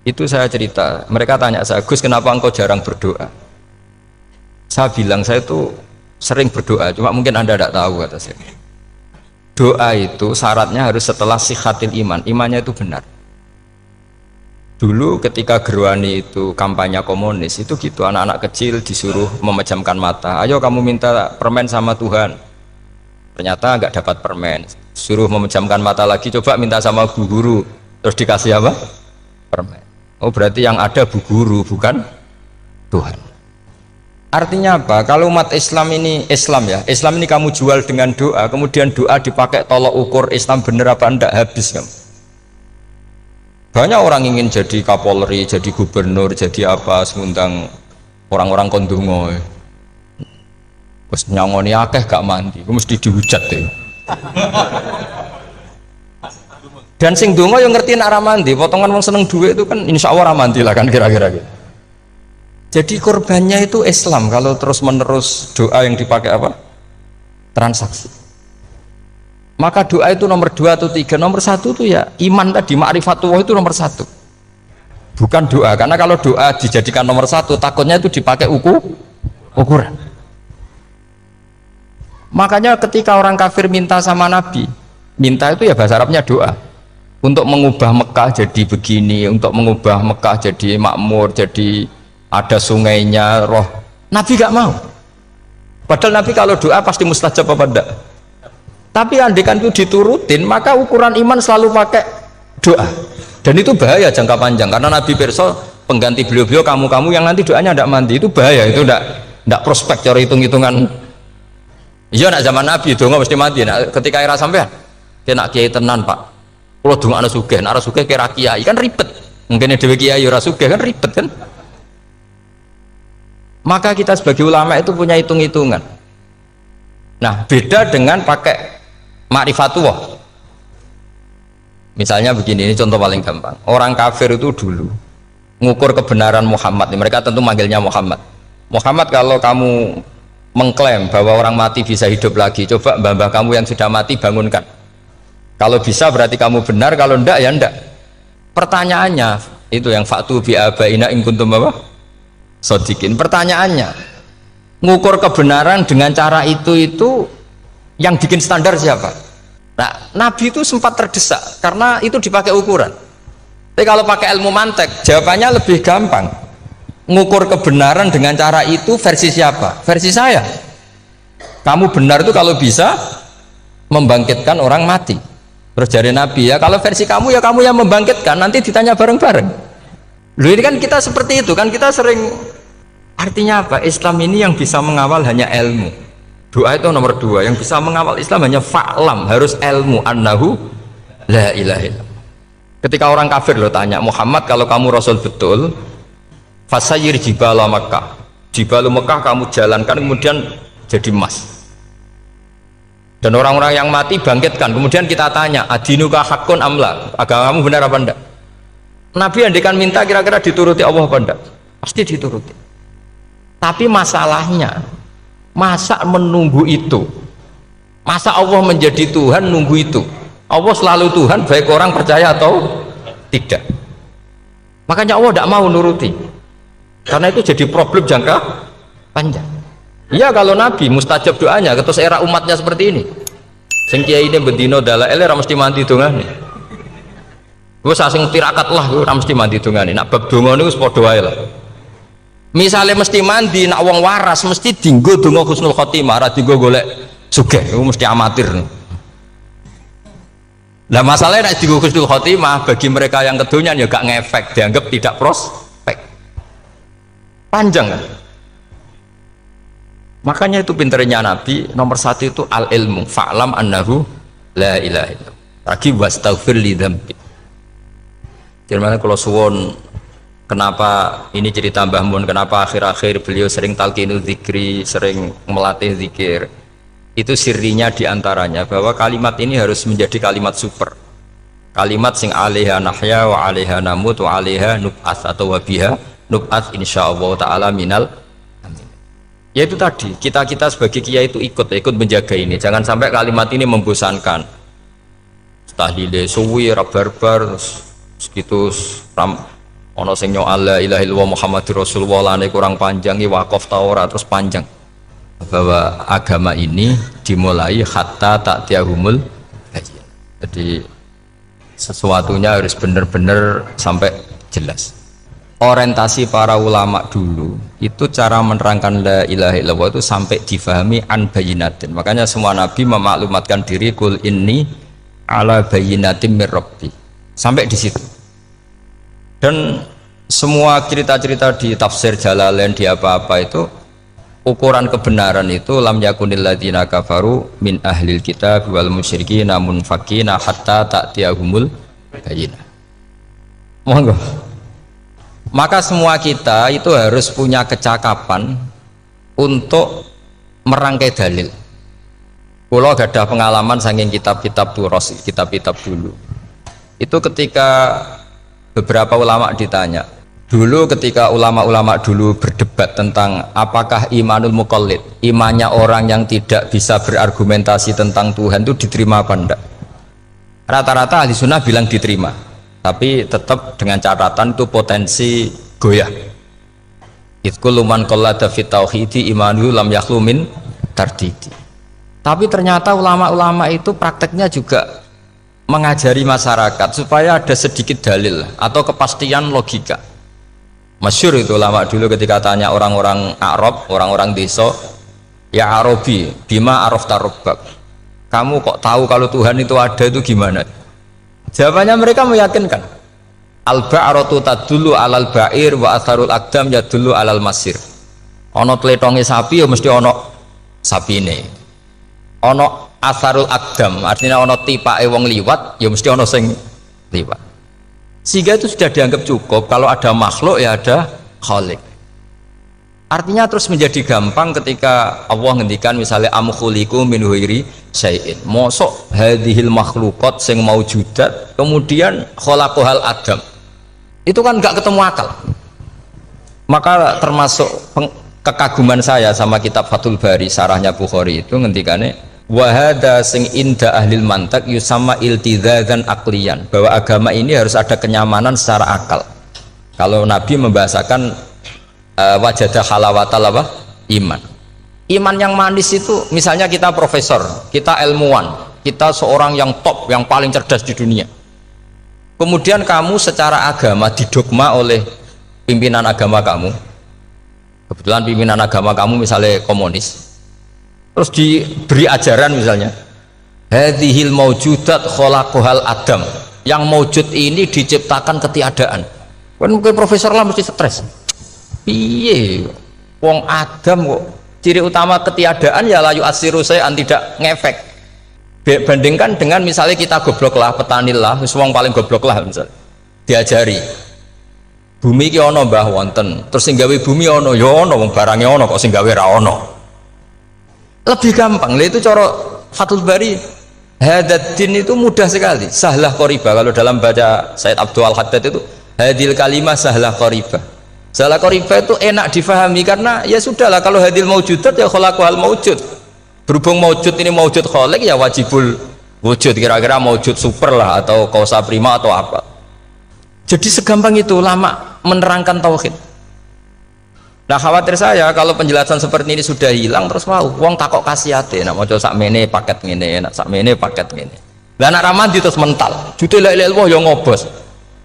Itu saya cerita, mereka tanya saya, Gus kenapa engkau jarang berdoa? Saya bilang saya itu sering berdoa, cuma mungkin Anda tidak tahu kata saya. Doa itu syaratnya harus setelah sihatil iman, imannya itu benar. Dulu ketika Gerwani itu kampanye komunis itu gitu, anak-anak kecil disuruh memejamkan mata, ayo kamu minta permen sama Tuhan, ternyata nggak dapat permen, suruh memejamkan mata lagi, coba minta sama bu guru, terus dikasih apa? Permen. Oh berarti yang ada bu guru bukan Tuhan. Artinya apa? Kalau umat Islam ini Islam ini kamu jual dengan doa, kemudian doa dipakai tolok ukur Islam bener apa enggak, habis kamu. Banyak orang ingin jadi Kapolri, jadi gubernur, jadi apa, mengundang orang-orang kondungo. Terus nyangoni akeh gak mandi, mesti dihujat deh. Dan sing dongo yang ngerti nak mandi, potongan wong seneng duit itu kan insya Allah mandi lah kan kira-kira gitu. Jadi korbannya itu Islam kalau terus menerus doa yang dipakai apa? Transaksi. Maka doa itu nomor 2 atau 3, nomor 1 itu ya iman tadi, ma'rifatullah itu nomor 1. Bukan doa, karena kalau doa dijadikan nomor 1 takutnya itu dipakai ukuran. Makanya ketika orang kafir minta sama Nabi, minta itu ya bahasa Arabnya doa, untuk mengubah Mekah jadi begini, untuk mengubah Mekah jadi makmur, jadi ada sungainya, roh. Nabi gak mau. Padahal Nabi kalau doa pasti mustajab apa enggak? Tapi andikan itu diturutin, maka ukuran iman selalu pakai doa. Dan itu bahaya jangka panjang, karena Nabi Perso pengganti beliau-beliau kamu yang nanti doanya tidak mandi, itu bahaya, itu tidak prospek cara hitung-hitungan Iya nak zaman Nabi donga mesti mati. Nak ketika era sampean kena kiai tenan Pak. Kalau dongakno sugih, nak ora sugih kira kiai kan ribet. Mungkin dhewe kiai ora sugih kan ribet kan. Maka kita sebagai ulama itu punya hitung-hitungan. Nah, beda dengan pakai ma'rifatullah. Misalnya begini, ini contoh paling gampang. Orang kafir itu dulu mengukur kebenaran Muhammad. Mereka tentu manggilnya Muhammad. Muhammad, kalau kamu mengklaim bahwa orang mati bisa hidup lagi, coba mbah-mbah kamu yang sudah mati bangunkan. Kalau bisa berarti kamu benar, kalau ndak ya ndak. Pertanyaannya itu yang faktu bi abaina in kuntum apa? Sodikin. Pertanyaannya, ngukur kebenaran dengan cara itu yang bikin standar siapa? Nah, Nabi itu sempat terdesak karena itu dipakai ukuran. Tapi kalau pakai ilmu mantek, jawabannya lebih gampang. Ngukur kebenaran dengan cara itu versi siapa? Versi saya. Kamu benar itu kalau bisa membangkitkan orang mati. Terus dari Nabi, ya kalau versi kamu ya kamu yang membangkitkan, nanti ditanya bareng-bareng. Loh, ini kan kita seperti itu kan, kita sering. Artinya apa? Islam ini yang bisa mengawal hanya ilmu. Doa itu nomor 2, yang bisa mengawal Islam hanya fa'lam, harus ilmu annahu la ilaha illallah. Ketika orang kafir lo tanya, Muhammad kalau kamu Rasul betul, fasayyir jibala Makkah, jibalu Mekah kamu jalankan kemudian jadi emas. Dan orang-orang yang mati bangkitkan, kemudian kita tanya, adinuka hakun amla, agamamu benar apa enggak? Nabi andikan minta kira-kira dituruti Allah apa enggak? Pasti dituruti. Tapi masalahnya, masa menunggu itu? Masa Allah menjadi Tuhan nunggu itu? Allah selalu Tuhan, baik orang percaya atau tidak. Makanya Allah tidak mau nuruti, karena itu jadi problem jangka panjang. Iya, kalau Nabi mustajab doanya, terus era umatnya seperti ini. Sing kiai ini bendino dalail ora mesti mandi dongane. Gue sasing tirakat lah, gue mesti mandi dongane. Nak bab donga niku wis padha wae lah. Misalnya mesti mandi, nak wong waras mesti dinggo donga husnul khotimah, ora dinggo golek sugih, itu mesti amatir. Nah masalahnya nak dinggo husnul khotimah bagi mereka yang kedonyan ya gak ngefek, dianggap tidak prospek. Panjang kan? Makanya itu pinternya Nabi, nomor 1 itu al ilmu, fa'lam annahu la ilaha illallah. Lagi wastaghfir li dzambi. Jadi kalau suwon, kenapa ini cerita Mbah Mun, kenapa akhir-akhir beliau sering talqinul dzikri, sering melatih zikir, itu sirinya diantaranya bahwa kalimat ini harus menjadi kalimat super, kalimat sing alaiha nahya wa alaiha namut wa alaiha nub'ats, atau wabiha nub'ats insyaallah ta'ala minal amin. Ya itu tadi, kita sebagai kiai itu ikut menjaga ini, jangan sampai kalimat ini membosankan. Tahlile suwi barbar segitu ono sing nyoal la ilaha illallah Muhammadur Rasulullah lane kurang panjang, wakaf ta ora terus panjang. Bahwa agama ini dimulai hatta ta'tiyahumul bayyinah. Jadi sesuatunya harus benar-benar sampai jelas. Orientasi para ulama dulu itu cara menerangkan la ilaha illallah itu sampai difahami an bayyinatin. Makanya semua nabi memaklumatkan diri kul inni ala bayyinatin mir rabbi. Sampai di situ. Dan semua cerita-cerita di tafsir Jalalain, di apa-apa itu ukuran kebenaran itu lam yakunil ladzina kafaru min ahlil kitab wal musyrikin namun fakina hatta ta'tiyahumul bayyinah. Monggo. Maka semua kita itu harus punya kecakapan untuk merangkai dalil. Kalau ada pengalaman saking kitab-kitab turos, kitab-kitab dulu. Itu ketika beberapa ulama ditanya, dulu ketika ulama-ulama dulu berdebat tentang apakah imanul muqallid, imannya orang yang tidak bisa berargumentasi tentang Tuhan itu diterima apa enggak, rata-rata ahli sunnah bilang diterima, tapi tetap dengan catatan itu potensi goyah. Itkul man qallada fit tauhidi imanu lam yakhlu min tardidi. Tapi ternyata ulama-ulama itu prakteknya juga mengajari masyarakat supaya ada sedikit dalil atau kepastian logika. Masyhur itu ulama dulu ketika tanya orang-orang Arab, orang-orang desa, ya Arabi, bima arafta rabbak, kamu kok tahu kalau Tuhan itu ada, itu gimana? Jawabannya mereka meyakinkan, al-ba'ratu tadullu alal ba'ir wa atharul aqdam yadullu alal masir. Ono tletonge sapi ya mesti ono sapine. ono asarul akdam, artinya ono tipake wong liwat, ya mesti ono sing liwat. Sehingga itu sudah dianggap cukup kalau ada makhluk ya ada khalik. Artinya terus menjadi gampang ketika Allah ngendikan misalnya am khuliqu min ghairi syai'in. Mosok hadhil makhluqat sing maujudat kemudian khalaqahal adam. Itu kan enggak ketemu akal. Maka termasuk kekaguman saya sama kitab Fathul Bari sarahnya Bukhari itu ngendikane wa hadza sing inda ahlil mantak yusamma iltidzadzan aqliyan, bahwa agama ini harus ada kenyamanan secara akal. Kalau Nabi membahasakan wajadah halawatal apa? Iman yang manis itu misalnya kita profesor, kita ilmuwan, kita seorang yang top, yang paling cerdas di dunia, kemudian kamu secara agama didogma oleh pimpinan agama kamu, kebetulan pimpinan agama kamu misalnya komunis, terus diberi ajaran misalnya hadhil maujudat khalaqahal adam, yang maujud ini diciptakan ketiadaan. Kan mungkin profesor lah mesti stres. Piye wong Adam kok ciri utama ketiadaan ya layu asiru saya tidak ngefek. Bandingkan dengan misalnya kita goblok lah, petani lah, wong paling goblok lah misalnya diajari bumi ki ono mbah wonten, terus sing gawe bumi ono ya ono, wong barange ono kok sing gawe ra ono. Lebih gampang. Lah itu cara Fathul Bari hadaddin itu mudah sekali, sahlah qoriba. Kalau dalam baca Said Abdul Al-Haddad itu hadil kalimah sahlah qoriba. Salah qoriba itu enak difahami karena ya sudahlah, kalau hadil maujudat ya khalaqahal maujud. Berhubung maujud ini maujud khaliq ya wajibul wujud, kira-kira maujud super lah atau kausa prima atau apa. Jadi segampang itu ulama menerangkan tauhid. Nah khawatir saya kalau penjelasan seperti ini sudah hilang terus mau wong takok kasihate nak maca sakmene paket ngene, nak sakmene paket ngene. Lah anak ramadi terus mental. Jute la ilaha illallah ya ngobos.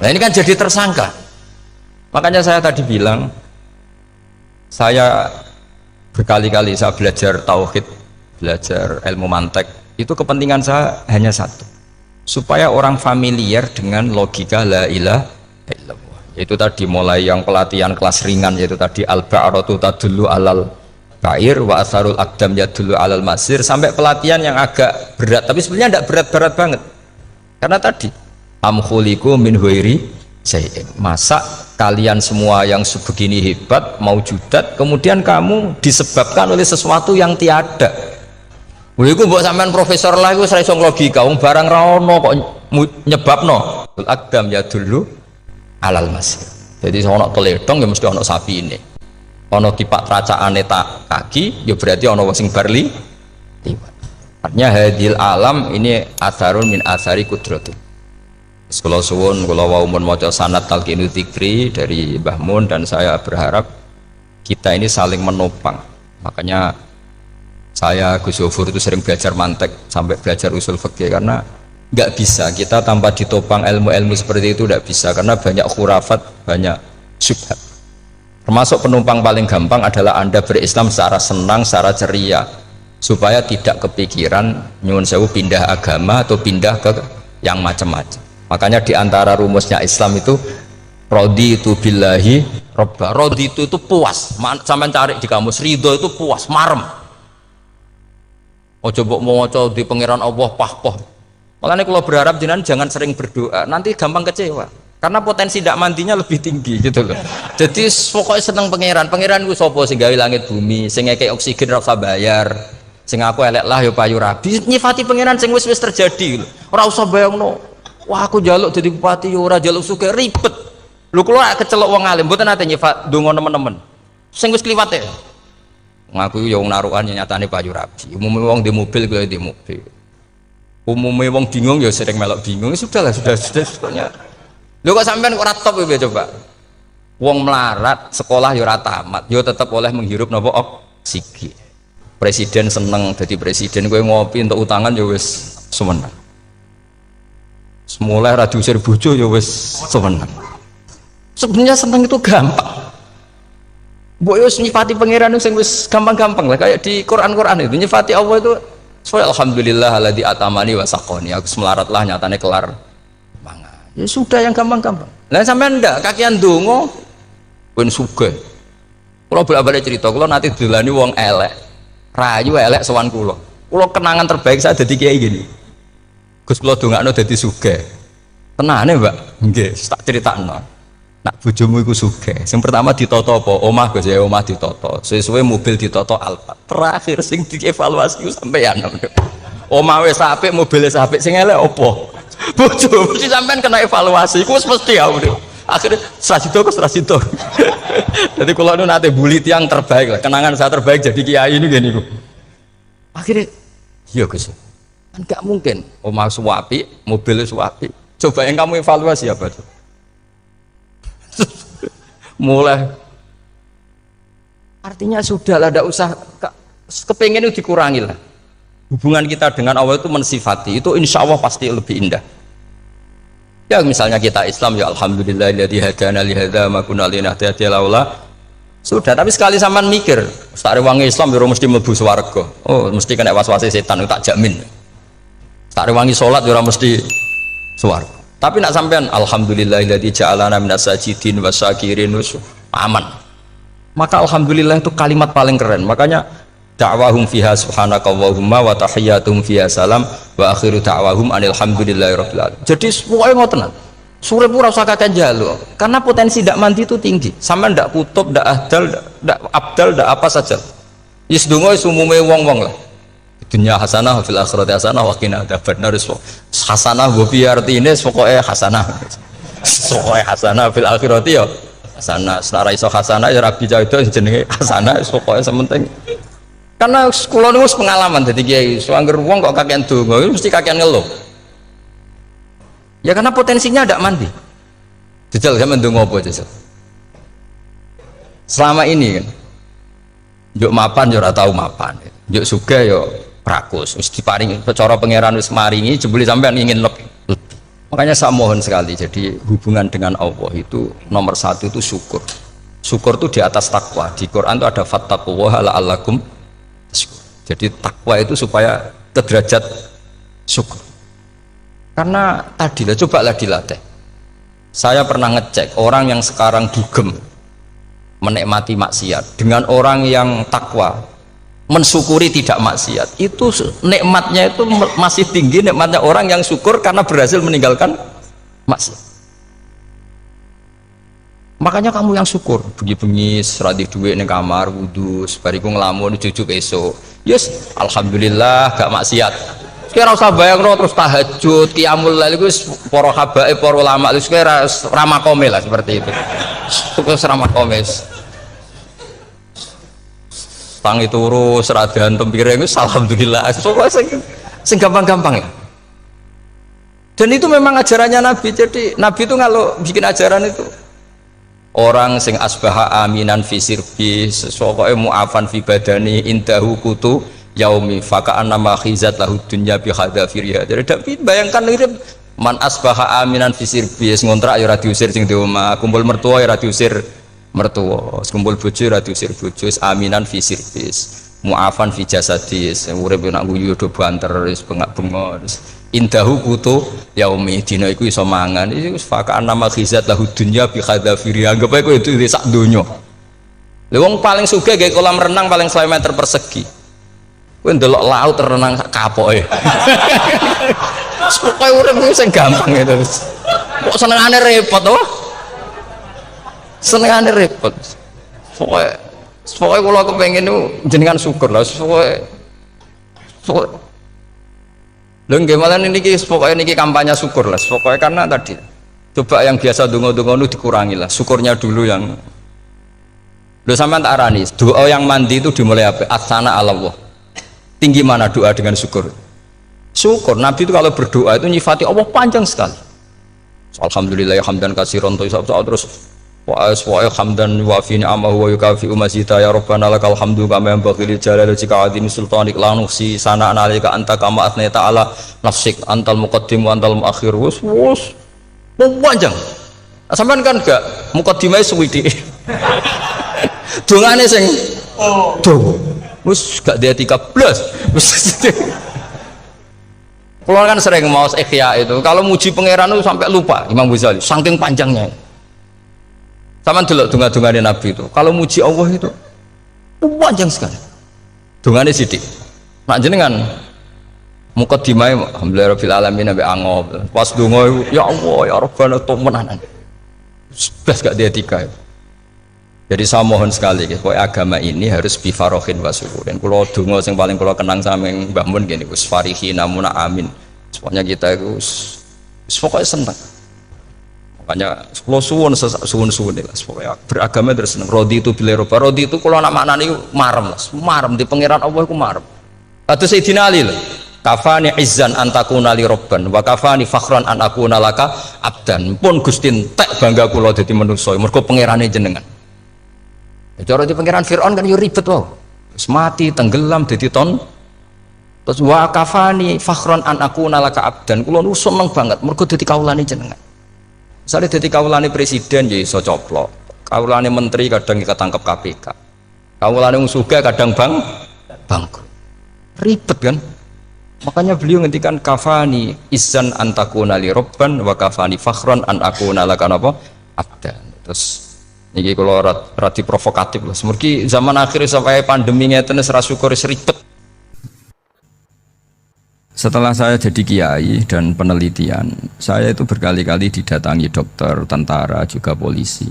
Nah ini kan jadi tersangka. Makanya saya tadi bilang, saya berkali-kali saya belajar tauhid, belajar ilmu mantek, itu kepentingan saya hanya satu, supaya orang familiar dengan logika la ilaha illallah. Itu tadi mulai yang pelatihan kelas ringan, yaitu tadi al-ba'ratu tadullu alal ba'ir wa asarul akdam yadullu alal masir, sampai pelatihan yang agak berat, tapi sebenarnya tidak berat-berat banget. Karena tadi am khuliqu min ghairi syai'in, masa kalian semua yang sebegini hebat maujudat kemudian kamu disebabkan oleh sesuatu yang tiada. Iku mbok sampean profesor lah iku ora iso logika, wong barang ra ono kok nyebabno. Al-aqdam ya dulu alal masir. Jadi ono teledong ya mesti ono sapine. Ono tipak tracaane tak kaki ya berarti ono sing barli liwat. Artinya hadil alam ini atharun min athari kudratu. Sekolah suwun, kalau mau maca sanad talqinu dzikri dari Mbah Mun, dan saya berharap kita ini saling menopang. Makanya saya Gus Yofur itu sering belajar mantek sampai belajar usul fikih, karena nggak bisa kita tanpa ditopang ilmu-ilmu seperti itu, nggak bisa, karena banyak khurafat, banyak syubhat. Termasuk penumpang paling gampang adalah Anda berislam secara senang, secara ceria, supaya tidak kepikiran nyuwun sewu pindah agama atau pindah ke yang macam-macam. Makanya diantara rumusnya Islam itu raditu billahi robba. Raditu itu puas, sampai cari di kamus, ridho itu puas, marem. Ojo mbok maca di pangeran Allah pah-pah. Makanya kalau berharap jenengan jangan sering berdoa, nanti gampang kecewa. Karena potensi tidak mandinya lebih tinggi gitu loh. Jadi pokoknya seneng pangeran. Pangeran ku sapa sing gawe langit bumi, sing ngekek oksigen ora usah bayar. Sing aku elek lah ya payu rabi. Nyifati pangeran sing wis terjadi lho. Ora usah bayangno. Wah aku jaluk jadi bupati ya ora jaluk sugih ribet. Lho kula kecelok wong alim mboten nate nyifat donga nemen-nemen. Sing wis kliwat e. Ngaku ya wong narukan nyatane payu rabi. Umume wong di mobil kaya di mobil. Umume wong bingung ya sering melok bingung. Sudahlah sudah pokoknya. Lho kok sampean kok ora top ya coba. Wong melarat sekolah ya ora tamat, ya tetep oleh menghirup napa oksigen. Presiden seneng jadi presiden, kowe ngopi untuk utangan ya wis semenang. Semula radio usir bojo ya wis semenang. Sebenarnya seneng itu gampang. Mbok yo nyifati pangeran sing wis gampang-gampang lah, kayak di Quran itu nyifati Allah itu soal alhamdulillah alladzi atamani wa saqoni. Aku melarat lah nyatane kelar mangan. Ya sudah yang gampang-gampang. Lah sampean ndak kakian donga ben sugih. Kula bolak-balik cerita, kula nanti dilani wong elek. Rayu elek sowan kula. Kalau kenangan terbaik saya jadi kiai gini. Gus kula dongakno dadi sugih. Tenane, Mbak. Nggih, tak critakno. Nak bojomu iku sugih. Sing pertama ditata apa? Omah Gus ya, omah ditata. Sesuai mobil ditata Alphard. Terakhir sing dievaluasi ku sampeyan. Omah wis apik, mobil wis apik, sing elek apa? Bojo mesti sampean kena evaluasi. Iku wis mesti ya. Akhirnya Srasito ke Srasito. Jadi kalau nu nate bully tiang terbaik lah, kenangan saya terbaik jadi kiai ini gini. Akhirnya, iya Gus. Kan nggak mungkin. Omah suwapi, mobil suwapi. Coba yang kamu evaluasi apa tuh? Mulai. Artinya sudah lah, tidak usah kepengen itu dikurangi lah. Hubungan kita dengan Allah itu mensifati, itu insya Allah pasti lebih indah. Ya misalnya kita Islam, ya alhamdulillahilladzi hadana li hadza ma kunna linahtadiya laula. Sudah, tapi sekali sampean mikir, sak rewangi Islam yo mesti mlebu swarga. Oh, mesti kena was-wase setan, tak jamin. Sak rewangi salat yo mesti swarga. Tapi nak sampean alhamdulillahilladzi ja'alana minas sajidin wasyakirin aman. Maka alhamdulillah itu kalimat paling keren. Makanya da'wahum fiha subhanakallahumma wa tahiyyatuhum fiha salam wa akhiru da'wahum alhamdulillahirabbil alamin. Jadi pokoke ngoten. Sore pura usah kakek njaluk. Karena potensi ndak mandi itu tinggi. Sampean ndak kutub, ndak ahdal, ndak abdal, ndak apa saja. Wis donga wis umume wong-wong lah. Dunya hasanah fil akhirati hasanah wa qina adzabannar. Hasanah go piye artine pokoke hasanah. Pokoke hasanah fil akhirati ya hasanah. Ora iso hasanah ya rabi jauh jenenge hasanah pokoke sementing. Karena kula niku pengalaman dadi kiai, suangger wong kok kakean donga mesti kakean ngeluh. Ya karena potensinya ndak mandi. Jajal sampean ndonga apa jajal? Selama ini kan njuk mapan yo ora tau mapan. Njuk sugih yo prakus, wis diparingi cara pangeran wis maringi jebule sampean ingin lebih. Makanya saya mohon sekali, jadi hubungan dengan Allah itu nomor satu itu syukur. Syukur itu di atas takwa. Di Quran itu ada fattaqullaha la'allakum. Jadi takwa itu supaya ke derajat syukur. Karena tadi lah, cobalah dilatih. Saya pernah ngecek orang yang sekarang dugem menikmati maksiat dengan orang yang takwa mensyukuri tidak maksiat, itu nikmatnya itu masih tinggi nikmatnya orang yang syukur karena berhasil meninggalkan maksiat. Makanya kamu yang syukur, bengi-bengi seradi duit ning kamar wudu, bariku ngelamun jujuk esok. Yes, alhamdulillah gak maksiat. Kira usah bayangno terus tahajud, qiyamul lail iku para habaib, para ulama itu kira ramakome lah seperti itu. Terus ramakome. Tangi turu seradian tempiring itu alhamdulillah. Pokoknya sing gampang-gampang ya. Dan itu memang ajarannya Nabi. Jadi Nabi itu kalau bikin ajaran itu orang sing asbaha aminan fi sirbi sesuatu mu'afan fi badani indahu kutu yaumi faka'an nama khizat lahu dunya bi hadafiriha. Jadi David bayangkan mirip man asbaha aminan fi sirbi ngontrak ya ora diusir sing di omah, kumpul mertua ya ora diusir mertua, kumpul bojo ora diusir bojo, aminan fi sirbi mu'afan fi jasadis urip nak guyu do banter wis bengak-bengok indahu kutu yaumi dina iku iso mangan iku faka'an nama khizat lahu dunya bi hadafiriha. Anggap ae kowe itu sak donya. Lha wong paling sugih gawe kolam renang paling 100 meter persegi. Kowe ndelok laut renang sak kapoke. Pokoke urip sing gampang itu. Kok senengane repot to? Senengane repot. Pokoke kula kepengin niku jenengan syukur lah. Pokoke lho nggih malah niki pokoke niki kampanye syukur lah. Pokoke karena tadi coba yang biasa donga-donga nu dikurangi lah. Syukurnya dulu yang lho sampean tak arani. Doa yang mandi itu dimulai apa? Asana Allah. Tinggi mana doa dengan syukur? Syukur. Nabi itu kalau berdoa itu nyifati Allah panjang sekali. Alhamdulillah hamdan katsiran terus wa hamdan wa fi ni'amahu wa yukafi mazida ya rabbana lakal hamdu kama yanbaghi li jalali wajhika azimi sultanik la nuhsi sana'an 'alaika anta kama athnai ta'ala nafsik antal muqaddim wa antal muakhir. Wus panjang. Sampean kan gak muqaddimah suwidi. Dongane sing wis gak dia 13 wis. Kalau kan sering mau ikhya itu kalau muji pangeran itu sampai lupa Imam Ghazali saking panjangnya. Sama delok donga-dongane Nabi itu kalau muji Allah itu panjang sekali. Dongane sithik Nak jenengan mukadimah alhamdulillah rabbil alamin nabi angob. Pas donga ya Allah ya Rabbana temenan. Blas gak dia etika. Jadi saya mohon sekali pokoknya agama ini harus bifarohin wa syukurin. Kalau donga yang paling kalau kenang sama Mbah Mun gini Gus farihin namuna amin. Pokoknya kita itu pokoknya senang. Makanya kalau suwun lah pokoknya beragama terus seneng. Rodi itu bila roba rodi itu kalau anak maknanya marem lah, marem di pangeran Allah itu marem. Atau Sayyidina Ali lah, kafani izzan antakuna li robban wa kafani fakhran an akuna laka abdan. Pun Gusti entek bangga kula dadi manusa mergo pangerane jenengan. Cara di pangeran Fir'aun kan yo ribet wae. Wis mati tenggelam dadi ton. Terus wa kafani fakhran an akuna laka abdan. Kula nu seneng banget mergo dadi kawulane jenengan. Misalnya dadi kawulane presiden ya iso coplok. Kawulane menteri kadang ketangkep KPK. Kawulane wong sugih kadang bangkrut. Ribet kan? Makanya beliau ngendikan kafani izzan antakuna li robban wa kafani fakhran an akuna laka napa abdan. Terus niki kalau rati provokatif lah. Semergi zaman akhir sampai pandemi ngeten wis ra syukur wis ribet. Setelah saya jadi kiai dan penelitian, saya itu berkali-kali didatangi dokter, tentara, juga polisi.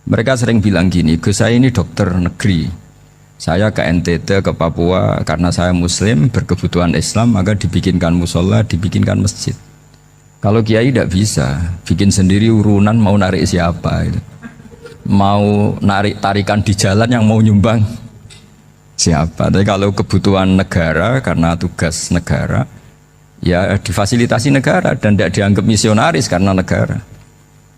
Mereka sering bilang gini, Gus saya ini dokter negeri. Saya ke NTT, ke Papua, karena saya muslim, berkebutuhan Islam, maka dibikinkan musola, dibikinkan masjid. Kalau kiai tidak bisa, bikin sendiri urunan mau narik siapa itu. Mau narik tarikan di jalan yang mau nyumbang siapa. Tapi kalau kebutuhan negara karena tugas negara ya difasilitasi negara dan tidak dianggap misionaris karena negara.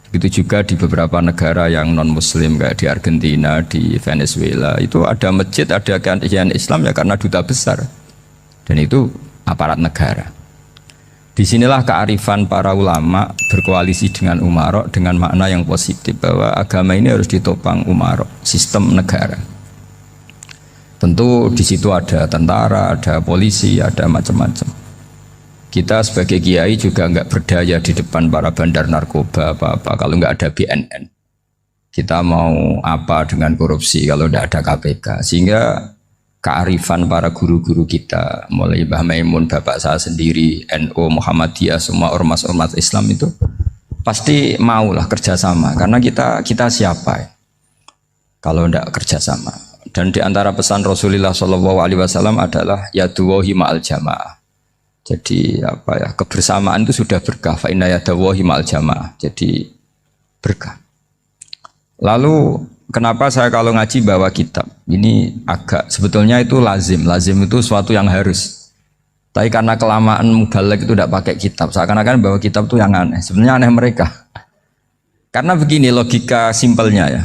Begitu juga di beberapa negara yang non muslim kayak di Argentina, di Venezuela itu ada masjid, ada kajian Islam ya karena duta besar dan itu aparat negara. Disinilah kearifan para ulama berkoalisi dengan umarok dengan makna yang positif bahwa agama ini harus ditopang umarok, sistem negara. Tentu di situ ada tentara, ada polisi, ada macam-macam. Kita sebagai kiai juga nggak berdaya di depan para bandar narkoba apa-apa kalau nggak ada BNN. Kita mau apa dengan korupsi kalau tidak ada KPK? Sehingga kearifan para guru-guru kita, mulai Mbah Maimun, bapak saya sendiri, NU, Muhammadiyah, semua ormas-ormas Islam itu pasti maulah kerjasama. Karena kita siapa ya? Kalau tidak kerjasama. Dan di antara pesan Rasulullah SAW adalah yaduwahi ma'al jamaah. Jadi apa ya, kebersamaan itu sudah berkah. Fa inna yadawahi ma'al jamaah. Jadi berkah. Lalu kenapa saya kalau ngaji bawa kitab? Ini agak sebetulnya itu lazim. Lazim itu suatu yang harus. Tapi karena kelamaan mubalek itu tidak pakai kitab. Seakan-akan bawa kitab itu yang aneh. Sebenarnya aneh mereka. Karena begini logika simpelnya ya.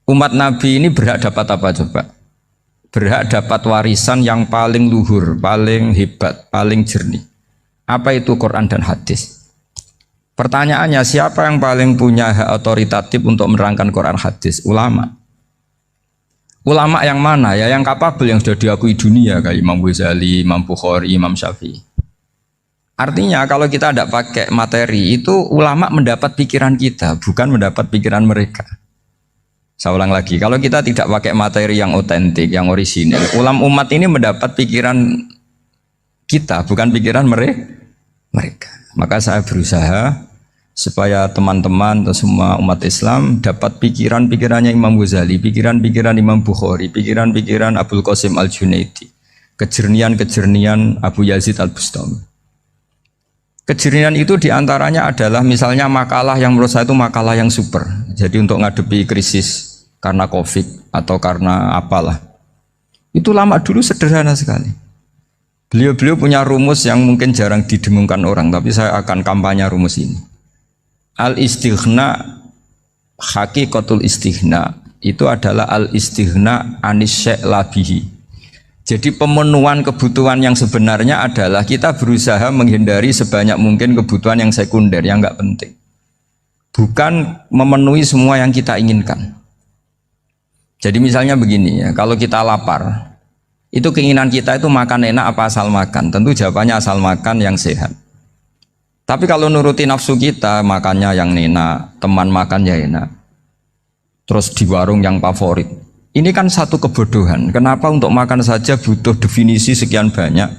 Umat Nabi ini berhak dapat apa coba? Berhak dapat warisan yang paling luhur, paling hebat, paling jernih. Apa itu Quran dan hadis? Pertanyaannya, siapa yang paling punya hak otoritatif untuk menerangkan Quran hadis? Ulama. Ulama yang mana? Ya yang kapabel, yang sudah diakui dunia kayak Imam Ghazali, Imam Bukhari, Imam Syafi'i. Artinya kalau kita tidak pakai materi itu ulama mendapat pikiran kita, bukan mendapat pikiran mereka. Saya ulang lagi, kalau kita tidak pakai materi yang otentik, yang orisinil, umat ini mendapat pikiran kita, bukan pikiran mereka. Maka saya berusaha supaya teman-teman atau semua umat Islam dapat pikiran-pikirannya Imam Ghazali, pikiran-pikiran Imam Bukhari, pikiran-pikiran Abul Qasim Al-Junaidi, kejernian-kejernian Abu Yazid Al-Bustami. Kejernihan itu diantaranya adalah misalnya makalah yang menurut saya itu makalah yang super. Jadi untuk ngadepi krisis karena COVID atau karena apalah. Itu lama dulu sederhana sekali. Beliau-beliau punya rumus yang mungkin jarang didengungkan orang, tapi saya akan kampanye rumus ini. Al-istighna, hakikatul istighna, itu adalah al-istighna anis syai' labihi. Jadi pemenuhan kebutuhan yang sebenarnya adalah kita berusaha menghindari sebanyak mungkin kebutuhan yang sekunder, yang enggak penting. Bukan memenuhi semua yang kita inginkan. Jadi misalnya begini ya, kalau kita lapar, itu keinginan kita itu makan enak apa asal makan? Tentu jawabannya asal makan yang sehat. Tapi kalau nuruti nafsu kita, makannya yang enak, teman makan ya enak. Terus di warung yang favorit. Ini kan satu kebodohan. Kenapa untuk makan saja butuh definisi sekian banyak?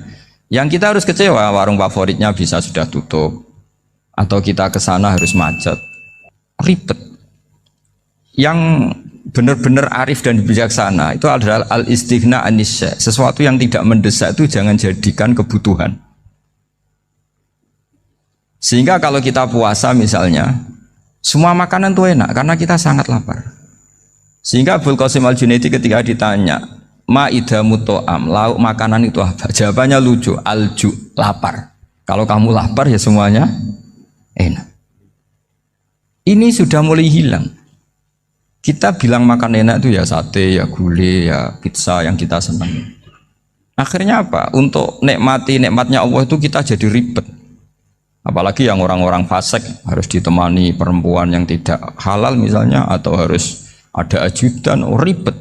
Yang kita harus kecewa, warung favoritnya bisa sudah tutup. Atau kita ke sana harus macet. Ribet. Yang benar-benar arif dan bijaksana itu adalah al-istighna anisya. Sesuatu yang tidak mendesak itu jangan jadikan kebutuhan. Sehingga kalau kita puasa misalnya, semua makanan itu enak karena kita sangat lapar. Sehingga Abul Qasim Al-Junaidi ketika ditanya ma'idamu to'am, lauk makanan itu apa? Jawabannya lucu, alju, lapar. Kalau kamu lapar ya semuanya enak. Ini sudah mulai hilang. Kita bilang makan enak itu ya sate, ya gulai, ya pizza yang kita senang. Akhirnya apa? Untuk nikmati nikmatnya Allah itu kita jadi ribet. Apalagi yang orang-orang fasik harus ditemani perempuan yang tidak halal misalnya, atau harus ada ajudan, ribet.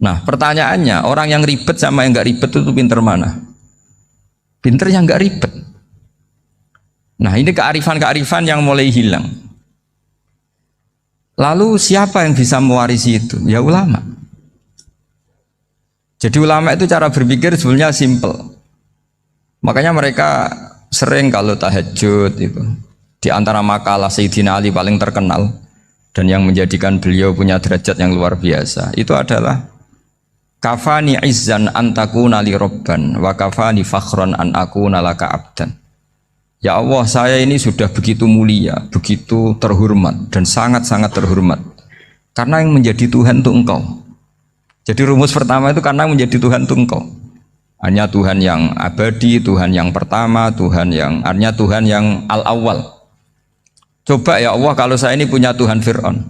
Nah pertanyaannya, orang yang ribet sama yang nggak ribet itu pinter mana? Pinter yang nggak ribet. Nah ini kearifan-kearifan yang mulai hilang. Lalu siapa yang bisa mewarisi itu? Ya ulama. Jadi ulama itu cara berpikir sebenarnya simple. Makanya mereka sering kalau tahajud itu, di antara makalah Sayyidina Ali paling terkenal dan yang menjadikan beliau punya derajat yang luar biasa itu adalah kafani izzan antakuna li robban wa kafani fakhran an akuna laka abdan. Ya Allah, saya ini sudah begitu mulia, begitu terhormat dan sangat-sangat terhormat karena yang menjadi Tuhan itu Engkau. Jadi rumus pertama itu karena menjadi Tuhan itu Engkau. Hanya Tuhan yang abadi, Tuhan yang pertama, Tuhan yang al-awwal. Coba ya Allah, kalau saya ini punya Tuhan Fir'aun,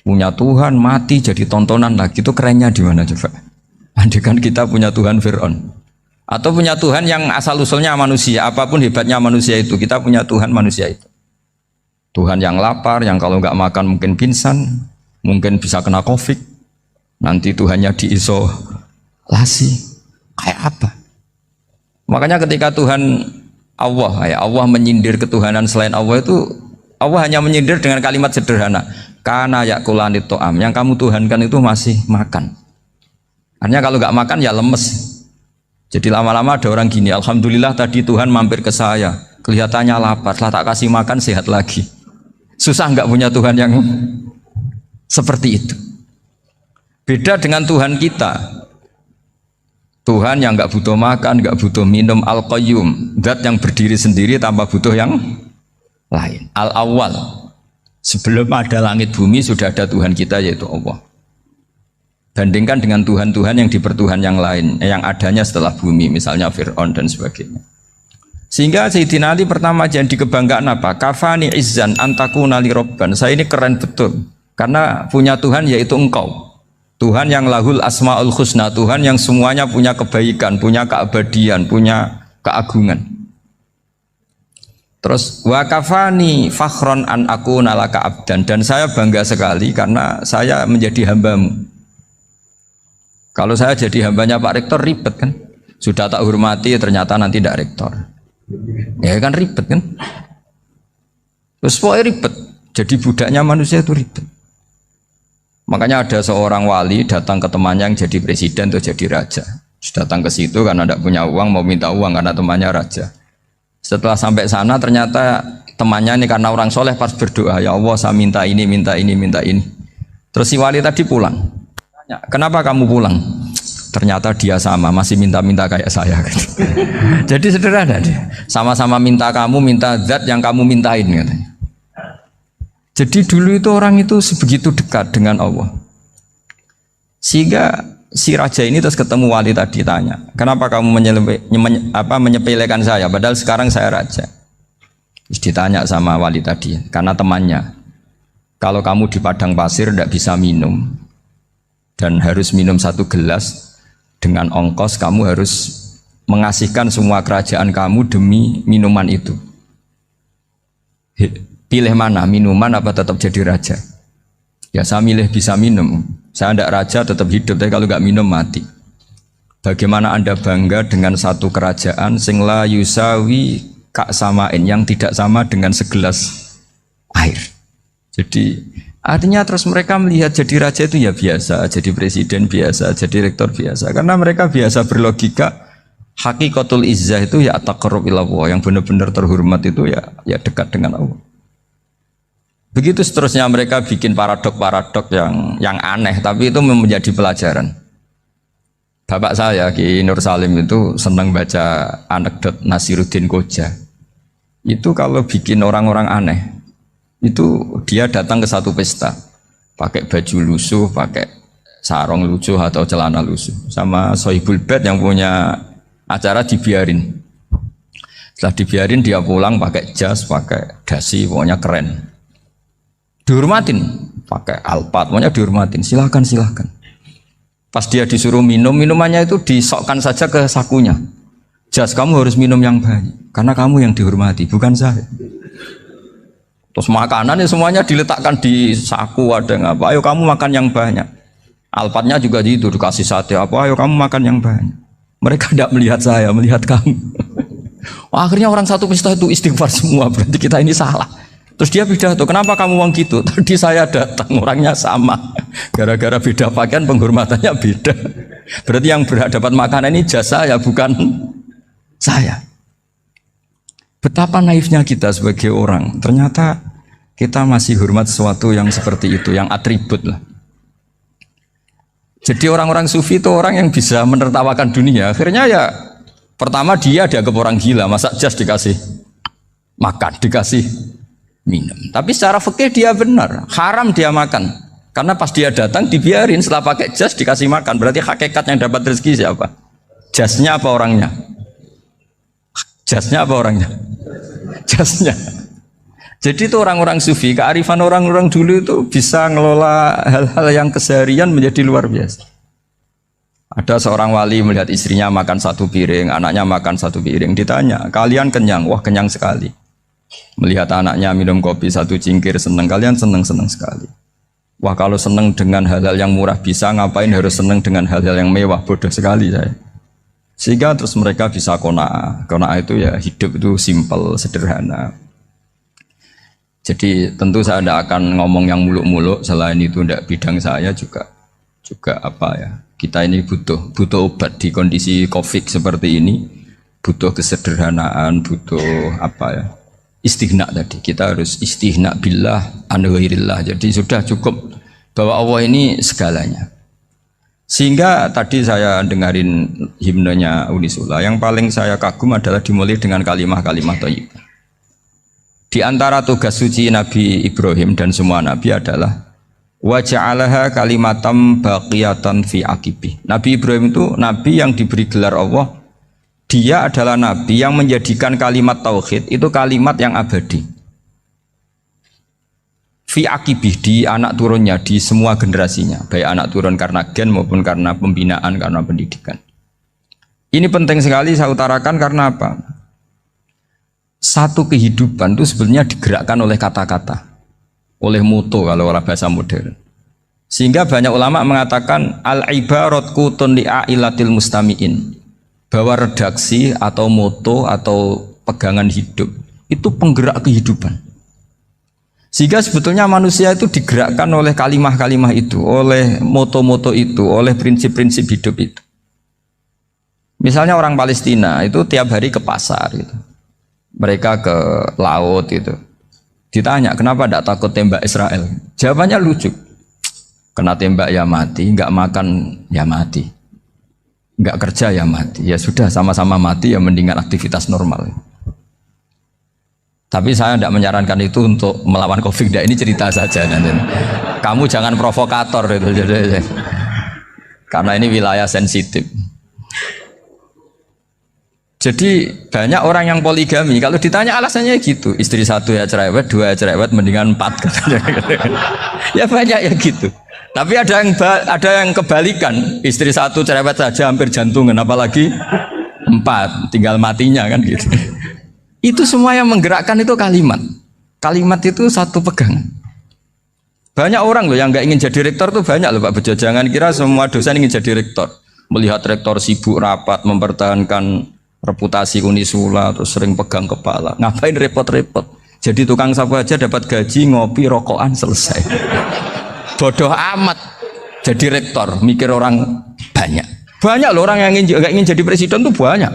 punya Tuhan mati jadi tontonan lagi, itu kerennya di mana coba? Andaikan kita punya Tuhan Fir'aun, atau punya Tuhan yang asal usulnya manusia, apapun hebatnya manusia itu, kita punya Tuhan manusia itu. Tuhan yang lapar, yang kalau nggak makan mungkin pingsan, mungkin bisa kena COVID, nanti Tuhannya diisolasi, kayak apa? Makanya ketika Tuhan Allah menyindir ketuhanan selain Allah itu, Allah hanya menyindir dengan kalimat sederhana, karena yakulanit to'am, yang kamu tuhankan itu masih makan. Artinya kalau nggak makan ya lemes. Jadi lama-lama ada orang gini, alhamdulillah tadi Tuhan mampir ke saya, kelihatannya lapar, setelah tak kasih makan sehat lagi. Susah nggak punya Tuhan yang seperti itu. Beda dengan Tuhan kita. Tuhan yang nggak butuh makan, nggak butuh minum, al-qayyum, zat yang berdiri sendiri tanpa butuh yang lain, al-awwal. Sebelum ada langit bumi sudah ada Tuhan kita yaitu Allah. Bandingkan dengan Tuhan-Tuhan yang dipertuhan yang lain, yang adanya setelah bumi, misalnya Fir'aun dan sebagainya. Sehingga Sayyidina Ali pertama jadi kebanggaan apa? Kafani izzan antakuna li robban. Saya ini keren betul karena punya Tuhan yaitu Engkau. Tuhan yang lahul asmaul husna, Tuhan yang semuanya punya kebaikan, punya keabadian, punya keagungan. Terus wa kafani fakhron an aku nalaka abdan, dan saya bangga sekali karena saya menjadi hambamu. Kalau saya jadi hambanya Pak Rektor ribet kan, sudah tak hormati ternyata nanti tidak rektor, ya kan ribet kan. Terus pokoknya ribet, jadi budaknya manusia itu ribet. Makanya ada seorang wali datang ke temannya yang jadi presiden atau jadi raja. Datang ke situ karena tidak punya uang, mau minta uang karena temannya raja. Setelah sampai sana ternyata temannya ini karena orang soleh pas berdoa, ya Allah saya minta ini, minta ini, minta ini. Terus si wali tadi pulang. Tanya, kenapa kamu pulang? Ternyata dia sama, masih minta-minta kayak saya. Jadi sederhana dia. Sama-sama minta kamu, minta zat yang kamu mintain katanya. Jadi dulu itu orang itu sebegitu dekat dengan Allah. Sehingga si raja ini terus ketemu wali tadi tanya, kenapa kamu menyepelekan saya padahal sekarang saya raja. Terus ditanya sama wali tadi, karena temannya, kalau kamu di padang pasir tidak bisa minum dan harus minum 1 gelas, dengan ongkos kamu harus mengasihkan semua kerajaan kamu demi minuman itu. Pilih mana, minuman apa tetap jadi raja? Ya saya milih bisa minum. Saya tidak raja tetap hidup, tapi kalau nggak minum mati. Bagaimana Anda bangga dengan satu kerajaan sing la yusawi kak samain, yang tidak sama dengan segelas air. Jadi Artinya terus mereka melihat jadi raja itu ya biasa, jadi presiden biasa, jadi rektor biasa. Karena mereka biasa berlogika hakikatul izzah itu ya taqarrub ila Allah, yang benar-benar terhormat itu ya dekat dengan Allah. Begitu seterusnya mereka bikin paradok-paradok yang aneh, tapi itu menjadi pelajaran. Bapak saya Ki Nur Salim itu senang baca anekdot Nasiruddin Koja. Itu kalau bikin orang-orang aneh, itu dia datang ke satu pesta pakai baju lusuh, pakai sarung lusuh atau celana lusuh, sama Sohibul Bait yang punya acara dibiarin. Setelah dibiarin dia pulang pakai jas, pakai dasi, pokoknya keren, dihormatin, pakai alpat, pokoknya dihormatin, silahkan. Pas dia disuruh minum, minumannya itu disokkan saja ke sakunya. Jas, kamu harus minum yang banyak karena kamu yang dihormati, bukan saya. Terus makanannya semuanya diletakkan di saku, ada yang apa, ayo kamu makan yang banyak. Alpatnya juga gitu, dikasih sate apa, ayo kamu makan yang banyak. Mereka tidak melihat saya, melihat kamu. Akhirnya orang satu pesta itu istighfar semua, berarti kita ini salah. Terus dia pidato, kenapa kamu uang gitu? Tadi saya datang, orangnya sama. Gara-gara beda pakaian, penghormatannya beda. Berarti yang berhak dapat makanan ini jasa ya, bukan saya. Betapa naifnya kita sebagai orang. Ternyata kita masih hormat sesuatu yang seperti itu, yang atribut lah. Jadi orang-orang sufi itu orang yang bisa menertawakan dunia. Akhirnya ya pertama dia dianggap orang gila, masa jas dikasih makan, dikasih minum. Tapi secara fikih dia benar, haram dia makan. Karena pas dia datang dibiarin, setelah pakai jas dikasih makan. Berarti hakikat yang dapat rezeki siapa? Jasnya apa orangnya? Jasnya apa orangnya? Jasnya. Jadi itu orang-orang sufi, kearifan orang-orang dulu itu bisa ngelola hal-hal yang keseharian menjadi luar biasa. Ada seorang wali melihat istrinya makan satu piring, anaknya makan satu piring. Ditanya, kalian kenyang? Wah, kenyang sekali. Melihat anaknya minum kopi satu cingkir, senang. Kalian senang sekali. Wah, kalau senang dengan hal-hal yang murah bisa, ngapain harus senang dengan hal-hal yang mewah? Bodoh sekali saya. Sehingga terus mereka bisa qanaah. Qanaah itu ya hidup itu simpel, sederhana. Jadi tentu saya tidak akan ngomong yang muluk-muluk, selain itu tidak bidang saya juga apa ya. Kita ini butuh obat di kondisi Covid seperti ini, butuh kesederhanaan, butuh apa ya? Istighna tadi. Kita harus istighna billah an ghairillah. Jadi sudah cukup bahwa Allah ini segalanya. Sehingga tadi saya dengarin himnenya Unisula, yang paling saya kagum adalah dimulai dengan kalimat-kalimat thayyibah. Di antara tugas suci Nabi Ibrahim dan semua Nabi adalah wa ja'alaha kalimatam baqiyatan fi aqibih. Nabi Ibrahim itu Nabi yang diberi gelar Allah. Dia adalah Nabi yang menjadikan kalimat tauhid itu kalimat yang abadi. Fi akibih, di anak turunnya, di semua generasinya, baik anak turun karena gen maupun karena pembinaan, karena pendidikan. Ini penting sekali saya utarakan karena apa? Satu kehidupan itu sebenarnya digerakkan oleh kata-kata, oleh moto kalau orang bahasa modern. Sehingga banyak ulama mengatakan al-ibarat kutun li'ailatil mustami'in, bahwa redaksi atau moto atau pegangan hidup itu penggerak kehidupan. Sehingga sebetulnya manusia itu digerakkan oleh kalimah-kalimah itu, oleh moto-moto itu, oleh prinsip-prinsip hidup itu. Misalnya orang Palestina itu tiap hari ke pasar gitu. Mereka ke laut itu. Ditanya, kenapa tidak takut tembak Israel? Jawabannya lucu. Kena tembak ya mati, nggak makan ya mati. Nggak kerja ya mati. Ya sudah, sama-sama mati ya mendingan aktivitas normal. Tapi saya tidak menyarankan itu untuk melawan Covid. Ini cerita saja nanti. Kamu jangan provokator itu. Karena ini wilayah sensitif. Jadi banyak orang yang poligami. Kalau ditanya alasannya gitu, istri satu ya cerewet, dua ya cerewet, mendingan 4 katanya. Ya banyak ya gitu. Tapi ada yang kebalikan, istri satu cerewet saja hampir jantungan, apalagi 4, tinggal matinya kan gitu. Itu semua yang menggerakkan itu kalimat. Kalimat itu satu pegangan. Banyak orang loh yang nggak ingin jadi rektor tuh banyak loh Pak Bejo. Jangan kira semua dosen ingin jadi rektor. Melihat rektor sibuk rapat mempertahankan reputasi Unisula terus sering pegang kepala. Ngapain repot-repot? Jadi tukang sapu aja dapat gaji, ngopi, rokokan, selesai. bodoh amat jadi rektor, mikir orang banyak loh orang yang ingin jadi presiden tuh banyak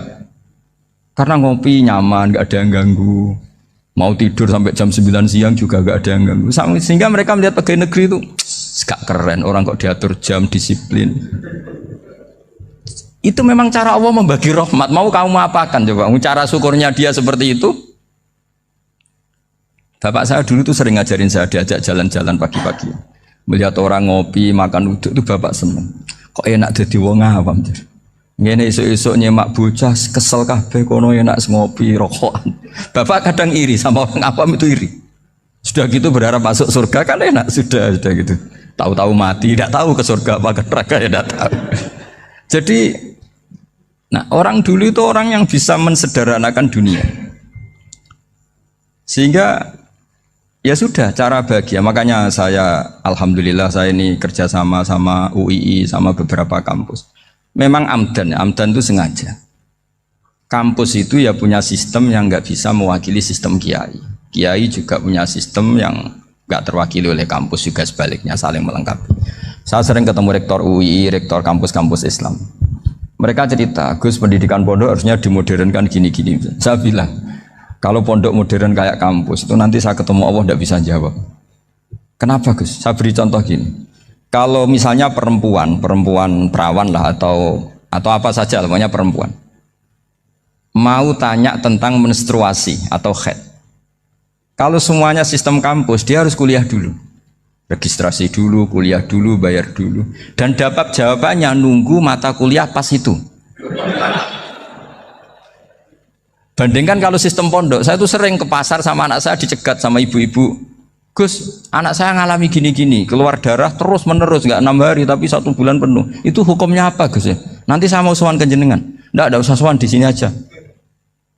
karena ngopi nyaman, gak ada yang ganggu, mau tidur sampai jam 9 siang juga gak ada yang ganggu, sehingga mereka melihat pegawai negeri itu gak keren, orang kok diatur jam, disiplin. Itu memang cara Allah membagi rahmat. Mau kamu apakan coba? Cara syukurnya dia seperti itu. Bapak saya dulu tuh sering ngajarin saya, diajak jalan-jalan pagi-pagi. Melihat orang ngopi, makan uduk itu bapak seneng. Kok enak jadi wong awam. Ngene esuk-esuk nyemak bocah kesel kabeh kono enak ngopi rokokan. Bapak kadang iri sama orang awam itu iri. Sudah gitu berharap masuk surga kan enak, sudah gitu. Tahu-tahu mati, tidak tahu ke surga apa ke neraka ya tidak tahu. Jadi nah, orang dulu itu orang yang bisa mensederhanakan dunia. Sehingga ya sudah cara bahagia. Makanya saya alhamdulillah saya ini kerjasama sama UII sama beberapa kampus. Memang amdan itu sengaja. Kampus itu ya punya sistem yang nggak bisa mewakili sistem kiai. Kiai juga punya sistem yang nggak terwakili oleh kampus, juga sebaliknya saling melengkapi. Saya sering ketemu rektor UII, rektor kampus-kampus Islam. Mereka cerita, Gus pendidikan pondok harusnya dimodernkan gini-gini. Saya bilang, kalau pondok modern kayak kampus itu nanti saya ketemu Allah tidak bisa jawab. Kenapa Gus? Saya beri contoh gini. Kalau misalnya perempuan perawan lah atau apa saja, namanya perempuan, mau tanya tentang menstruasi atau haid. Kalau semuanya sistem kampus, dia harus kuliah dulu. Registrasi dulu, kuliah dulu, bayar dulu, dan dapat jawabannya nunggu mata kuliah pas itu. Bandingkan kalau sistem pondok, saya tuh sering ke pasar sama anak saya dicegat sama ibu-ibu, Gus, anak saya ngalami gini-gini, keluar darah terus menerus, nggak 6 hari tapi 1 bulan penuh. Itu hukumnya apa Gus ya? Nanti saya mau sowan ke jenengan. Nggak usah sowan, di sini aja.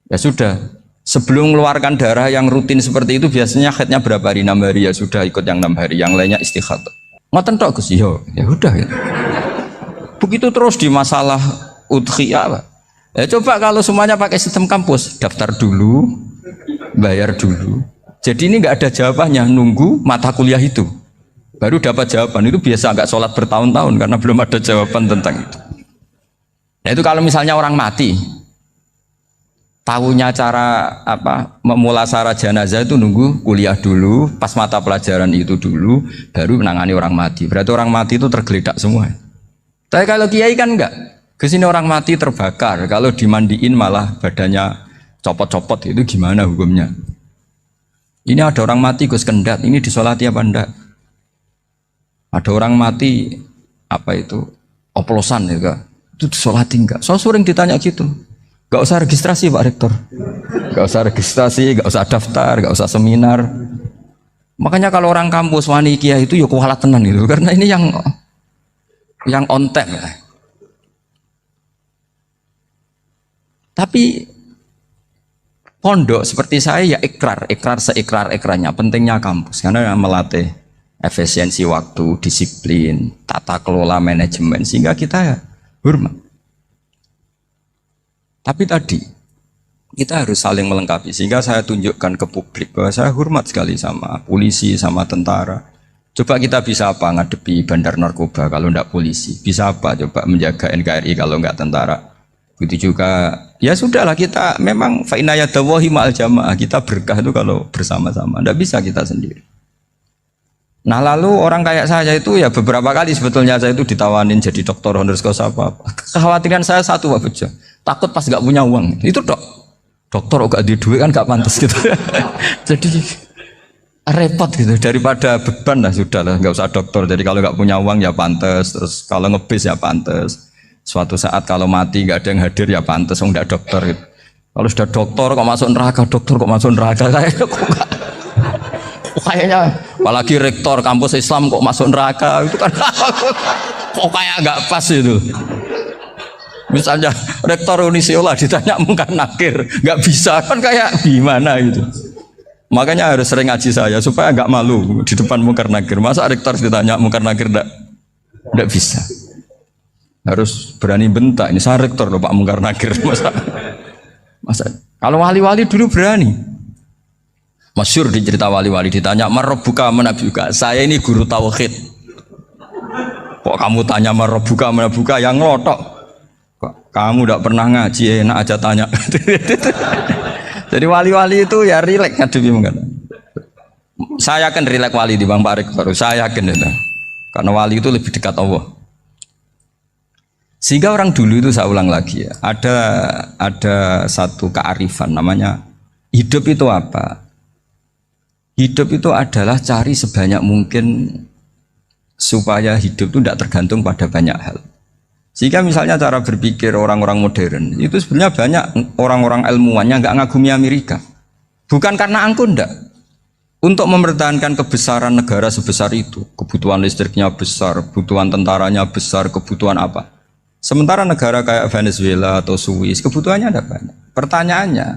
Ya sudah. Sebelum mengeluarkan darah yang rutin seperti itu biasanya haidnya berapa hari? 6 hari, ya sudah ikut yang 6 hari, yang lainnya istighatsah. Ngoten tok Gus, ya udah ya. Begitu terus di masalah udhiyah. Ya coba kalau semuanya pakai sistem kampus, daftar dulu, bayar dulu. Jadi ini nggak ada jawabannya, nunggu mata kuliah itu. Baru dapat jawaban, itu biasa nggak sholat bertahun-tahun karena belum ada jawaban tentang itu. Nah itu kalau misalnya orang mati, tahunya cara apa memulasara jenazah itu nunggu kuliah dulu, pas mata pelajaran itu dulu, baru menangani orang mati. Berarti orang mati itu tergeledak semua. Tapi kalau kiai kan enggak. Kesini orang mati terbakar, kalau dimandiin malah badannya copot-copot, itu gimana hukumnya? Ini ada orang mati Gus Kendat, ini disolati apa enggak? Ada orang mati apa itu oplosan ya, itu disolati enggak? So sering ditanya gitu. Gak usah registrasi Pak Rektor, gak usah registrasi, gak usah daftar, gak usah seminar. Makanya kalau orang kampus wani kiai itu ya kualat tenan itu, karena ini yang on time ya. Tapi pondok seperti saya ya ikrar seikrar-ikrarnya pentingnya kampus karena melatih efisiensi waktu, disiplin, tata kelola manajemen sehingga kita ya hormat. Tapi tadi kita harus saling melengkapi sehingga saya tunjukkan ke publik bahwa saya hormat sekali sama polisi, sama tentara. Coba kita bisa apa ngadepi bandar narkoba kalau enggak polisi? Bisa apa coba menjaga NKRI kalau enggak tentara? Begitu juga ya sudahlah kita memang fa inna yadallahi ma'al jamaah, kita berkah itu kalau bersama-sama. Enggak bisa kita sendiri. Nah lalu orang kayak saya itu ya beberapa kali sebetulnya saya itu ditawanin jadi doktor honoris causa apa. Kekhawatiran saya satu Pak Bejo, takut pas nggak punya uang. Itu dokter gak di duit kan gak pantas gitu. Jadi repot gitu, daripada beban lah sudah lah nggak usah dokter. Jadi kalau nggak punya uang ya pantas, terus kalau ngebis ya pantas. Suatu saat kalau mati nggak ada yang hadir ya pantas, nggak dokter gitu. Kalau sudah dokter kok masuk neraka, kayaknya apalagi rektor kampus Islam kok masuk neraka itu kan kok kayak nggak pas itu. Misalnya rektor Unisiola ditanya mungkar nakir nggak bisa kan kayak gimana gitu. Makanya harus sering ngaji saya supaya nggak malu di depan mungkar nakir. Masa rektor ditanya mungkar nakir nggak bisa. Harus berani bentak, ini saya rektor loh Pak mungkar nakir. Masa kalau wali-wali dulu berani. Masyhur di cerita wali-wali ditanya marbuka menabiuka, saya ini guru tauhid Kok kamu tanya merebuka merebuka yang ngelotok. Kok kamu tidak pernah ngaji enak aja tanya. Jadi wali-wali itu ya rileks ngadepi mungkin. Saya yakin rileks wali di Bang Parik baru saya yakin itu. Karena wali itu lebih dekat Allah. Sehingga orang dulu itu saya ulang lagi ya, ada satu kearifan namanya hidup itu apa? Hidup itu adalah cari sebanyak mungkin supaya hidup itu tidak tergantung pada banyak hal. Sehingga misalnya cara berpikir orang-orang modern itu sebenarnya banyak orang-orang ilmuwannya nggak ngagumi Amerika. Bukan karena angkuh ndak. Untuk mempertahankan kebesaran negara sebesar itu, kebutuhan listriknya besar, kebutuhan tentaranya besar, kebutuhan apa? Sementara negara kayak Venezuela atau Swiss kebutuhannya ada banyak. Pertanyaannya,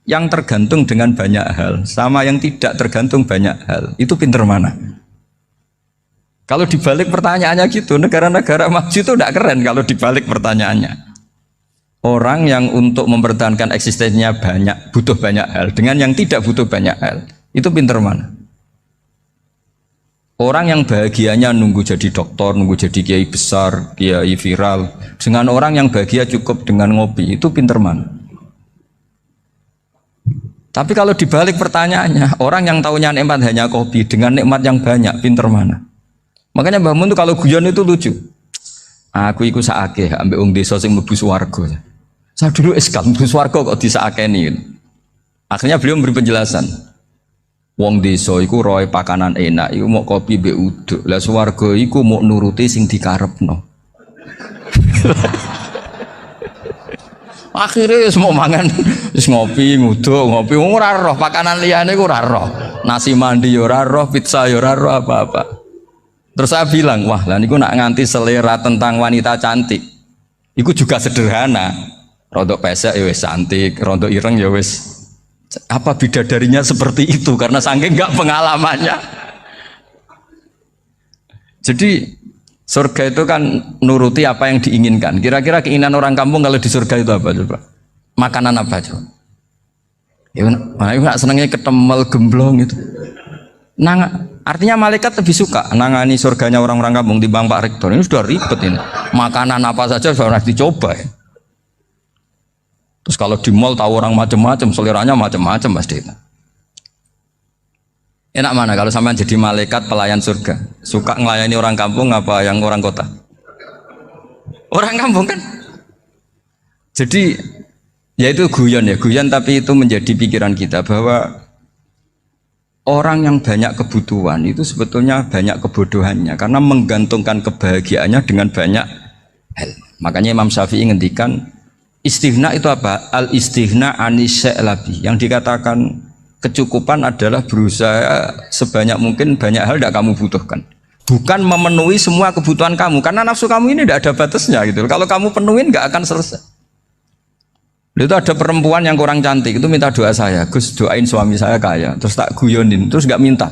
yang tergantung dengan banyak hal sama yang tidak tergantung banyak hal, itu pinter mana? Kalau dibalik pertanyaannya gitu, negara-negara maju itu tidak keren kalau dibalik pertanyaannya. Orang yang untuk mempertahankan eksistensinya banyak, butuh banyak hal, dengan yang tidak butuh banyak hal, itu pinter mana? Orang yang bahagianya nunggu jadi dokter, nunggu jadi kiai besar, kiai viral, dengan orang yang bahagia cukup dengan ngopi, itu pinter mana? Tapi kalau dibalik pertanyaannya, orang yang tahunya nikmat hanya kopi, dengan nikmat yang banyak, pinter mana? Makanya Mbah Mun itu kalau guyon itu lucu. Aku ikut saake, ambil wong desa sing mlebu swarga. Saya dulu eskal mlebu swarga kok disakeni. Akhirnya beliau memberi penjelasan. Wong desa iku roe pakanan enak, iku mau kopi mbek uduk. Lah swarga iku mau nuruti sing dikarepno. Akhirnya semua mangan wis ngopi, nguduk, ngopi ora roh pakanan liyane iku ora roh. Nasi mandi ya ora roh, pizza ya ora roh apa-apa. Terus saya bilang, wah lah niku nak nganti selera tentang wanita cantik. Iku juga sederhana. Rodok pesek ya wis cantik, rodok ireng ya wis. Apa bidadarinya seperti itu karena saking enggak pengalamannya. Jadi surga itu kan nuruti apa yang diinginkan. Kira-kira keinginan orang kampung kalau di surga itu apa coba? Makanan apa coba? Ya, nak senangnya ketemel gemblong itu. Artinya malaikat lebih suka nangani surganya orang-orang kampung di Bang Pak Rektor. Ini sudah ribet ini. Makanan apa saja sudah dicoba ya. Terus kalau di mall tahu orang macam-macam, seleranya macam-macam pasti. Enak mana kalau sampean jadi malaikat pelayan surga? Suka ngelayani orang kampung apa yang orang kota? Orang kampung kan? Jadi ya itu guyon ya, guyon tapi itu menjadi pikiran kita bahwa orang yang banyak kebutuhan itu sebetulnya banyak kebodohannya karena menggantungkan kebahagiaannya dengan banyak hal. Makanya Imam Syafi'i ngendikan istighna itu apa? Al-istighna anisya'i. Yang dikatakan kecukupan adalah berusaha sebanyak mungkin banyak hal tidak kamu butuhkan. Bukan memenuhi semua kebutuhan kamu karena nafsu kamu ini tidak ada batasnya gitu. Kalau kamu penuhin nggak akan selesai. Itu ada perempuan yang kurang cantik itu minta doa saya, Gus doain suami saya kaya. Terus tak guyonin, terus nggak minta.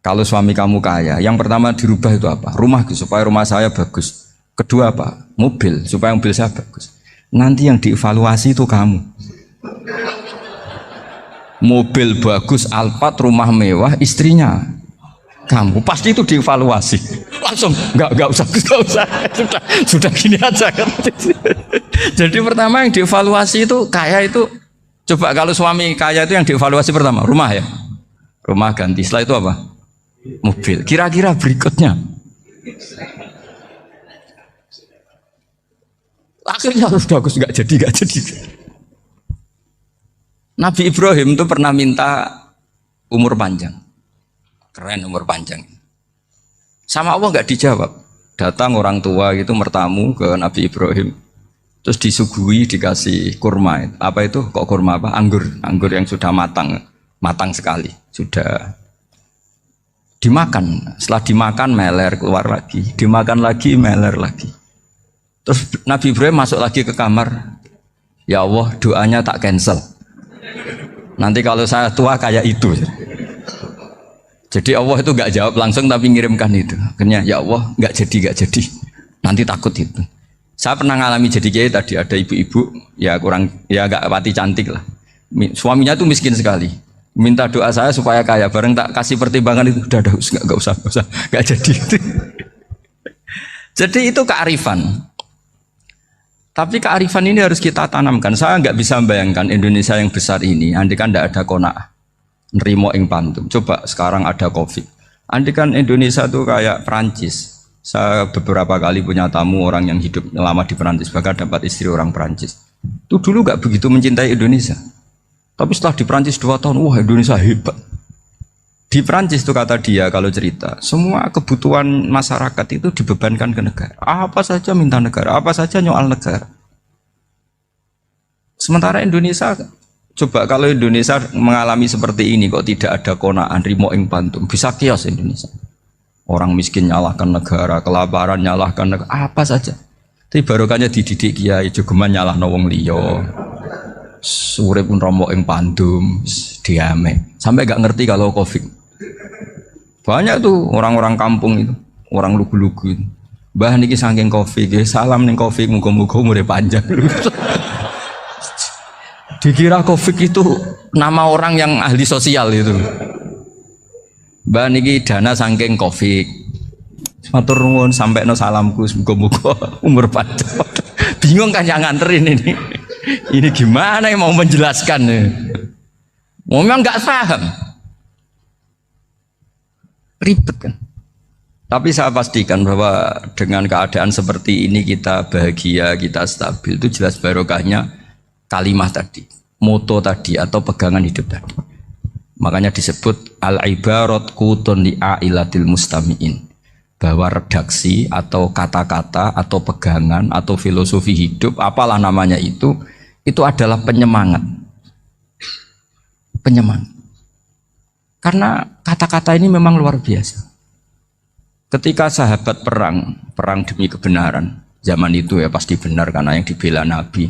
Kalau suami kamu kaya, yang pertama dirubah itu apa? Rumah Gus, supaya rumah saya bagus. Kedua apa? Mobil, supaya mobil saya bagus. Nanti yang dievaluasi itu kamu. Mobil bagus, Alphard, rumah mewah, istrinya kamu. Pasti itu dievaluasi. Langsung nggak usah, sudah gini aja kan. Jadi pertama yang dievaluasi itu kaya itu. Coba kalau suami kaya itu yang dievaluasi pertama rumah ya, rumah ganti. Setelah itu apa? Mobil. Kira-kira berikutnya. Akhirnya harus bagus, nggak jadi. Nabi Ibrahim itu pernah minta umur panjang, keren umur panjang. Sama Allah nggak dijawab. Datang orang tua gitu mertamu ke Nabi Ibrahim, terus disuguhi dikasih kurma. Apa itu? Kok kurma apa? Anggur yang sudah matang sekali, sudah dimakan. Setelah dimakan meler keluar lagi, dimakan lagi meler lagi. Terus Nabi Ibrahim masuk lagi ke kamar. Ya Allah, doanya tak cancel. Nanti kalau saya tua kayak itu. Jadi Allah itu nggak jawab langsung tapi ngirimkan itu. Akhirnya ya Allah nggak jadi. Nanti takut itu. Saya pernah ngalami jadi kiai tadi ada ibu-ibu ya nggak pati cantik lah. Suaminya tuh miskin sekali. Minta doa saya supaya kaya. Bareng tak kasih pertimbangan itu udah nggak usah nggak jadi. Jadi itu kearifan. Tapi kearifan ini harus kita tanamkan. Saya nggak bisa membayangkan Indonesia yang besar ini, andai kan tidak ada qanaah, nerimo ing pantum. Coba sekarang ada Covid. Andai kan Indonesia itu kayak Perancis. Saya beberapa kali punya tamu orang yang hidup lama di Perancis, bahkan dapat istri orang Perancis. Itu dulu nggak begitu mencintai Indonesia. Tapi setelah di Perancis 2 tahun, wah Indonesia hebat. Di Perancis itu kata dia kalau cerita, semua kebutuhan masyarakat itu dibebankan ke negara. Apa saja minta negara, apa saja nyoal negara. Sementara Indonesia, coba kalau Indonesia mengalami seperti ini kok tidak ada konaan, rimo ing pantum, bisa kios Indonesia. Orang miskin nyalahkan negara, kelaparan nyalahkan negara, apa saja. Tapi barokahnya dididik kiai, jogeman nyalahno wong liya. Urip pun romo ing pandum, diame. Sampai gak ngerti kalau Covid. Banyak tuh orang-orang kampung itu, orang lugu-lugu itu. Mbah niki saking Covid, salam ning Covid, muga-muga umure panjang. Dikira Covid itu nama orang yang ahli sosial itu. Mbah niki dana saking Covid. Matur nuwun sampekno salamku, muga-muga umur panjang. Bingung kan yang nganterin ini. Ini gimana yang mau menjelaskan? Memang nggak paham, ribet kan. Tapi saya pastikan bahwa dengan keadaan seperti ini kita bahagia, kita stabil, itu jelas barokahnya kalimah tadi, moto tadi atau pegangan hidup tadi. Makanya disebut al-ibarat qutun li'ailatil mustami'in, bahwa redaksi atau kata-kata atau pegangan atau filosofi hidup, apalah namanya itu adalah penyemangat. Penyemangat. Karena kata-kata ini memang luar biasa. Ketika sahabat perang demi kebenaran, zaman itu ya pasti benar karena yang dibela Nabi.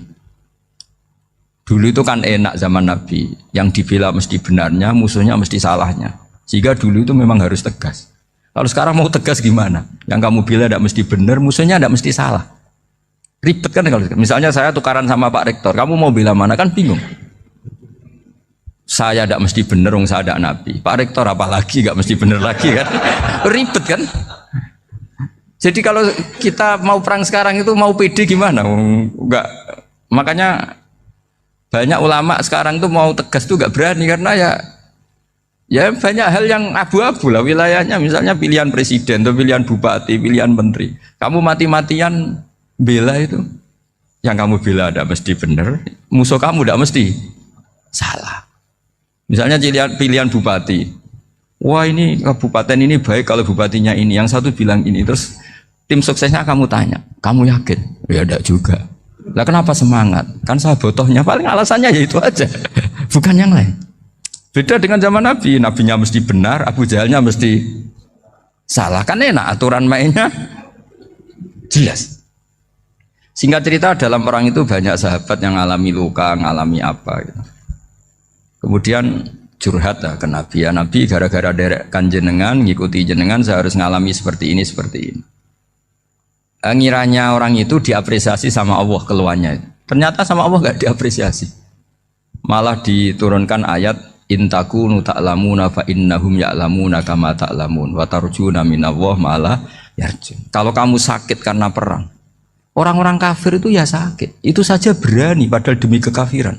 Dulu itu kan enak zaman Nabi, yang dibela mesti benarnya, musuhnya mesti salahnya. Sehingga dulu itu memang harus tegas. Kalau sekarang mau tegas gimana? Yang kamu bela tidak mesti benar, musuhnya tidak mesti salah. Ribet kan kalau misalnya saya tukaran sama Pak Rektor, kamu mau bela mana kan bingung. Saya tidak mesti benar, saya tidak Nabi. Pak Rektor apalagi nggak mesti benar lagi kan? Ribet kan? Jadi kalau kita mau perang sekarang itu mau pede gimana? Enggak. Makanya banyak ulama sekarang tuh mau tegas tuh nggak berani karena ya banyak hal yang abu-abu lah wilayahnya. Misalnya pilihan presiden atau pilihan bupati, pilihan menteri. Kamu mati-matian bela itu, yang kamu bela tidak mesti benar, musuh kamu tidak mesti salah. Misalnya pilihan bupati, wah ini kabupaten ini baik kalau bupatinya ini, yang satu bilang ini, terus tim suksesnya kamu tanya, kamu yakin? Ya tidak juga. Lah kenapa semangat? Kan saya botohnya, paling alasannya ya itu aja, bukan yang lain. Beda dengan zaman Nabi, nabinya mesti benar, Abu Jahalnya mesti salah, kan enak aturan mainnya jelas. Singkat cerita dalam perang itu banyak sahabat yang ngalami luka, ngalami apa gitu. Kemudian curhat ke Nabi, ya Nabi gara-gara derekkan jenengan, ngikuti jenengan saya harus ngalami seperti ini, seperti ini. Ngiranya orang itu diapresiasi sama Allah keluarnya. Ternyata sama Allah gak diapresiasi. Malah diturunkan ayat intakunu ta'lamuna fa innahum ya'lamuna kama ta'lamun wa tarjuna minallah ma'ala yarjun. Kalau kamu sakit karena perang, orang-orang kafir itu ya sakit, itu saja berani padahal demi kekafiran.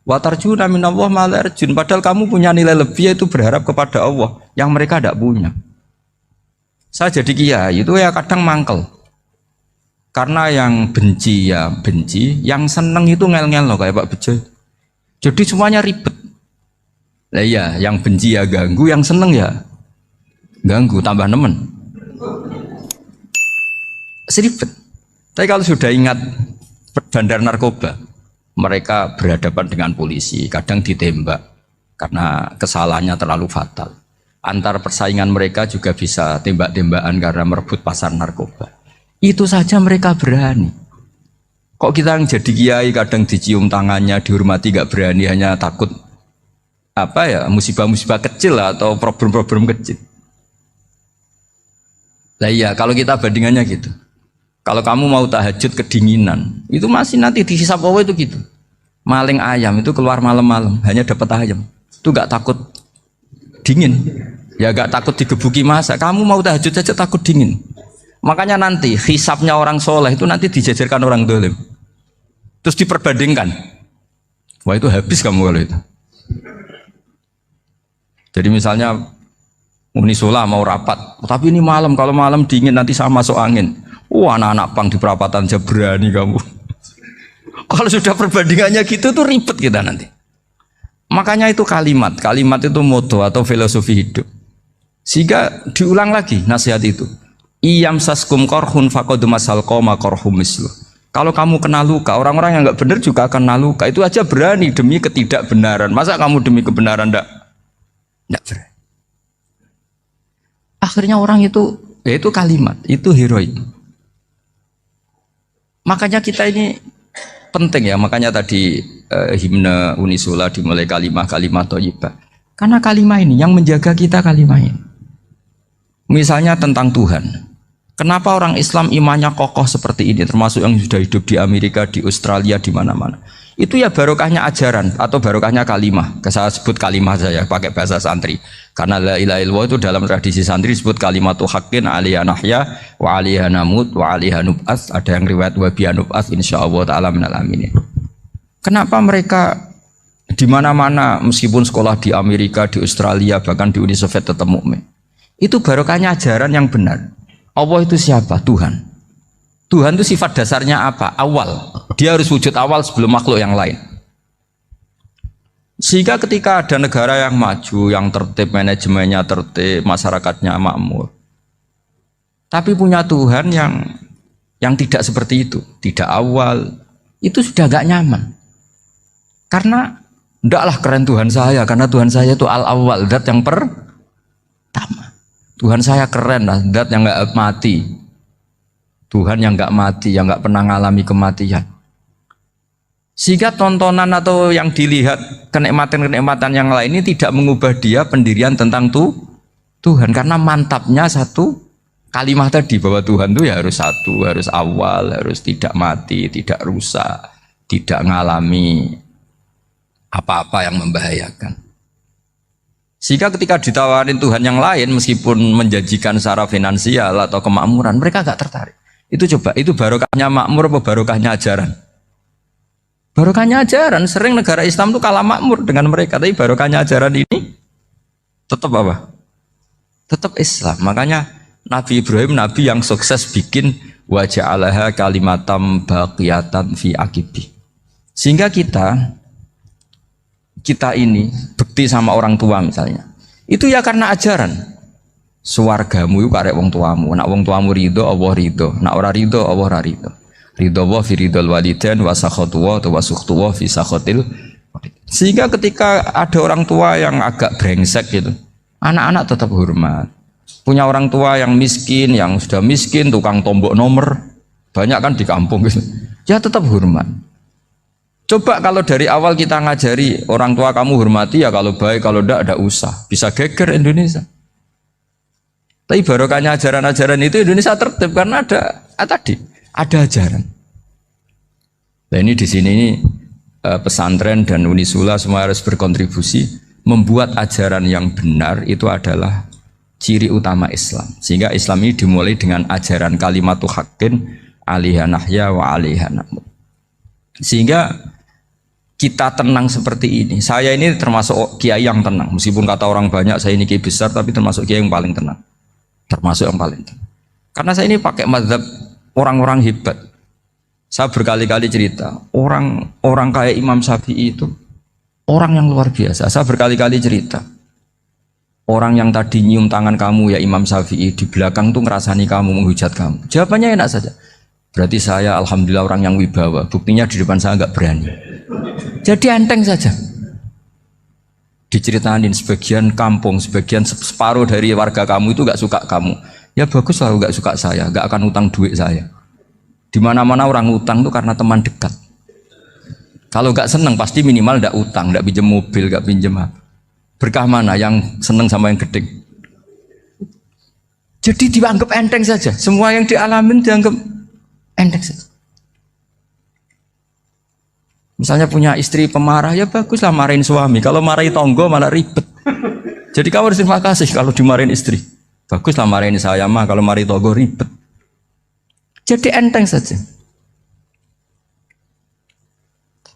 Wa tarjuna minallah ma'ala yarjun, padahal kamu punya nilai lebih yaitu berharap kepada Allah yang mereka tidak punya. Saya jadi kiai itu ya kadang mangkel. Karena yang benci ya benci, yang seneng itu ngel-ngel loh kayak Pak Bejo. Jadi semuanya ribet. Lah iya, yang benci ya ganggu, yang seneng ya ganggu, tambah nemen. Seribet. Tapi kalau sudah ingat bandar narkoba, mereka berhadapan dengan polisi, kadang ditembak karena kesalahannya terlalu fatal. Antar persaingan mereka juga bisa tembak-tembakan karena merebut pasar narkoba. Itu saja mereka berani. Kok kita yang jadi kiai kadang dicium tangannya, dihormati gak berani, hanya takut apa ya, musibah-musibah kecil lah, atau problem-problem kecil. Lah iya, kalau kita bandingannya gitu. Kalau kamu mau tahajud kedinginan, itu masih nanti dihisap Allah itu gitu. Maling ayam itu keluar malam-malam, hanya dapat ayam. Itu gak takut dingin. Ya gak takut digebuki masa. Kamu mau tahajud saja takut dingin. Makanya nanti hisapnya orang soleh itu nanti dijajarkan orang dolim. Terus diperbandingkan. Wah itu habis kamu kalau itu. Jadi misalnya Unisula mau rapat, tapi ini malam, kalau malam dingin nanti sama masuk angin. Wah anak-anak pang di perapatan aja berani kamu. Kalau sudah perbandingannya gitu tuh ribet kita nanti. Makanya itu kalimat itu moto atau filosofi hidup. Sehingga diulang lagi nasihat itu. Iyam saskum korhun fakodu masal koma korhum mislu. Kalau kamu kena luka, orang-orang yang nggak benar juga akan kena luka. Itu aja berani demi ketidakbenaran. Masa kamu demi kebenaran nggak berani? Akhirnya orang itu, ya itu kalimat, itu heroik. Makanya kita ini penting ya, makanya tadi himne Unisula dimulai kalimat thayyibah. Karena kalimat ini yang menjaga kita kalimat ini. Misalnya tentang Tuhan. Kenapa orang Islam imannya kokoh seperti ini, termasuk yang sudah hidup di Amerika, di Australia, di mana-mana. Itu ya barokahnya ajaran atau barokahnya kalimah. Saya sebut kalimah saya pakai bahasa santri. Karena la ilaha illallah itu dalam tradisi santri disebut kalimatu haqqin alaiha nahya wa alaiha namut wa alaiha nub'ats. Ada yang riwayat wa biha nub'ats insyaallah taala minal aminin. Kenapa mereka di mana-mana meskipun sekolah di Amerika, di Australia, bahkan di Uni Soviet tetap mukmin? Itu barokahnya ajaran yang benar. Allah itu siapa? Tuhan. Tuhan itu sifat dasarnya apa? Awal. Dia harus wujud awal sebelum makhluk yang lain. Sehingga ketika ada negara yang maju, yang tertib, manajemennya tertib, masyarakatnya makmur, tapi punya Tuhan yang tidak seperti itu, tidak awal, itu sudah gak nyaman. Karena ndaklah keren Tuhan saya, karena Tuhan saya itu al-awwal, zat yang pertama. Tuhan saya keren lah, zat yang gak mati. Tuhan yang gak mati, yang gak pernah mengalami kematian. Sehingga tontonan atau yang dilihat kenikmatan-kenikmatan yang lain ini tidak mengubah dia pendirian tentang Tuhan. Karena mantapnya satu kalimat tadi bahwa Tuhan itu ya harus satu, harus awal, harus tidak mati, tidak rusak, tidak mengalami apa-apa yang membahayakan. Sehingga ketika ditawarin Tuhan yang lain meskipun menjanjikan secara finansial atau kemakmuran, mereka gak tertarik. Itu coba, itu barokahnya makmur apa barokahnya ajaran? Barokahnya ajaran. Sering negara Islam itu kalah makmur dengan mereka, tapi barokahnya ajaran ini tetap apa? Tetap Islam. Makanya Nabi Ibrahim, Nabi yang sukses bikin wa ja'alaha kalimatam baqiyatan fi aqibi. Sehingga kita ini bekti sama orang tua misalnya, itu ya karena ajaran. Suwargamu itu karek wong tuamu. Nak wong tuamu ridho, Allah ridho. Nak ora ridho, Allah ora ridho. Ridho wa fi ridhol walidain wa sakhatu wa sukhtu wa fi sakhatil. Sehingga ketika ada orang tua yang agak brengsek gitu, anak-anak tetap hormat. Punya orang tua yang miskin, yang sudah miskin, tukang tombok nomor, banyak kan di kampung gitu. Ya tetap hormat. Coba kalau dari awal kita ngajari orang tua kamu hormati ya, kalau baik, kalau tidak usah. Bisa geger Indonesia. Tapi barokahnya ajaran-ajaran itu Indonesia tertib karena ada ajaran. Nah ini di sini pesantren dan Unisula semua harus berkontribusi membuat ajaran yang benar itu adalah ciri utama Islam. Sehingga Islam ini dimulai dengan ajaran kalimatu haqqin alaiha nahya wa alaiha namut. Sehingga kita tenang seperti ini. Saya ini termasuk kiai yang tenang. Meskipun kata orang banyak saya ini kiai besar, tapi termasuk kiai yang paling tenang. Termasuk yang paling tenang. Karena saya ini pakai mazhab orang-orang hebat. Saya berkali-kali cerita, orang kayak Imam Syafi'i itu orang yang luar biasa. Saya berkali-kali cerita, orang yang tadi nyium tangan kamu ya Imam Syafi'i, di belakang tuh ngerasani kamu, menghujat kamu. Jawabannya enak saja. Berarti saya alhamdulillah orang yang wibawa. Buktinya di depan saya nggak berani. Jadi enteng saja. Diceritain sebagian kampung, sebagian separuh dari warga kamu itu nggak suka kamu. Ya bagus lah nggak suka saya, nggak akan utang duit saya. Di mana-mana orang utang itu karena teman dekat. Kalau nggak seneng pasti minimal nggak utang, nggak pinjam mobil, nggak pinjam apa. Berkah mana yang seneng sama yang gede? Jadi dianggap enteng saja. Semua yang dialamin dianggap enteng saja. Misalnya punya istri pemarah, ya baguslah marahin suami. Kalau marahin tonggo malah ribet. Jadi kamu harus terima kasih kalau dimarahin istri. Baguslah marahin saya mah, kalau marahin tonggo ribet. Jadi enteng saja.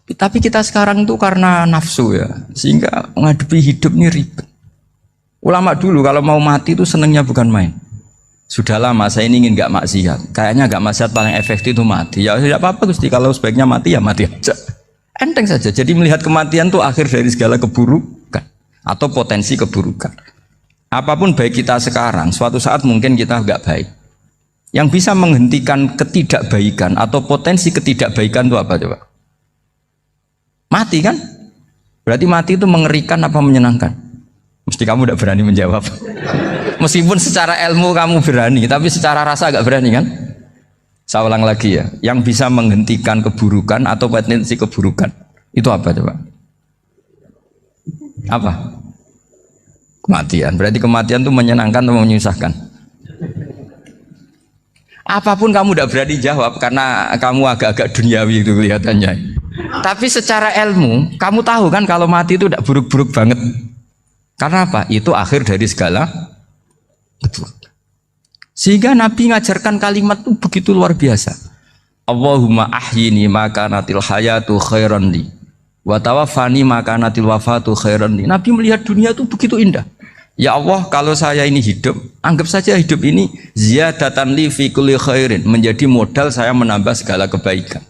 Tapi kita sekarang itu karena nafsu ya, sehingga menghadapi hidup ini ribet. Ulama dulu kalau mau mati itu senengnya bukan main. Sudah lama saya ini ingin gak maksiat. Kayaknya gak maksiat paling efektif itu mati. Ya tidak apa-apa Gusti, kalau sebaiknya mati ya mati aja. Enteng saja. Jadi melihat kematian itu akhir dari segala keburukan atau potensi keburukan. Apapun baik kita sekarang, suatu saat mungkin kita gak baik. Yang bisa menghentikan ketidakbaikan atau potensi ketidakbaikan itu apa coba? Mati kan? Berarti mati itu mengerikan apa menyenangkan? Mesti kamu tidak berani menjawab. Meskipun secara ilmu kamu berani, tapi secara rasa agak berani kan? Saya ulang lagi ya, yang bisa menghentikan keburukan atau potensi keburukan itu apa coba? Apa? Kematian. Berarti kematian itu menyenangkan atau menyusahkan? Apapun kamu tidak berani jawab karena kamu agak-agak duniawi itu kelihatannya. Tapi secara ilmu, kamu tahu kan kalau mati itu tidak buruk-buruk banget. Karena apa? Itu akhir dari segala keburukan. Sehingga Nabi ngajarkan kalimat itu begitu luar biasa. Allahumma ahyini makanatil hayatu khairan li wa tawaffani makanatil wafatu khairan li. Nabi melihat dunia itu begitu indah. Ya Allah, kalau saya ini hidup, anggap saja hidup ini ziyadatan li fi kulli khairin, menjadi modal saya menambah segala kebaikan.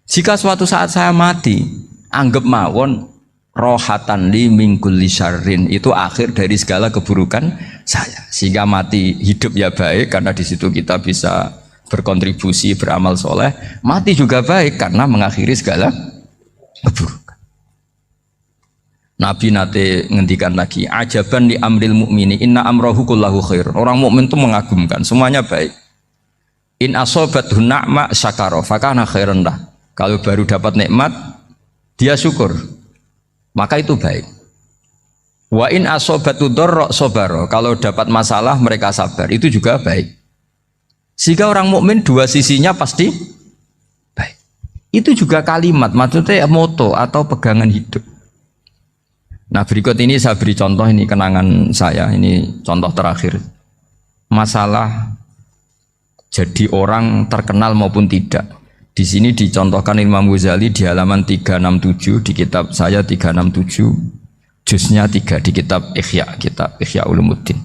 Jika suatu saat saya mati, anggap mawon rohatan li min kulli syarrin, itu akhir dari segala keburukan saya. Sehingga mati hidup ya baik karena di situ kita bisa berkontribusi beramal soleh. Mati juga baik karena mengakhiri segala keburukan. Nabi nate ngendikan lagi, ajaban li amril mukmini inna amrohu kullahu khair. Orang mukmin itu mengagumkan, semuanya baik. In asobathu na'ma syakara fakana khairan lah. Kalau baru dapat nikmat, dia syukur, maka itu baik. Wa in asobatu dharra sabara. Kalau dapat masalah mereka sabar, itu juga baik. Sehingga orang mukmin dua sisinya pasti baik. Itu juga kalimat, maksudnya moto atau pegangan hidup. Nah berikut ini saya beri contoh, ini kenangan saya, ini contoh terakhir. Masalah jadi orang terkenal maupun tidak. Di sini dicontohkan Imam Ghazali di halaman 367 di kitab saya 367, juznya 3 di kitab Ihya Ulumuddin.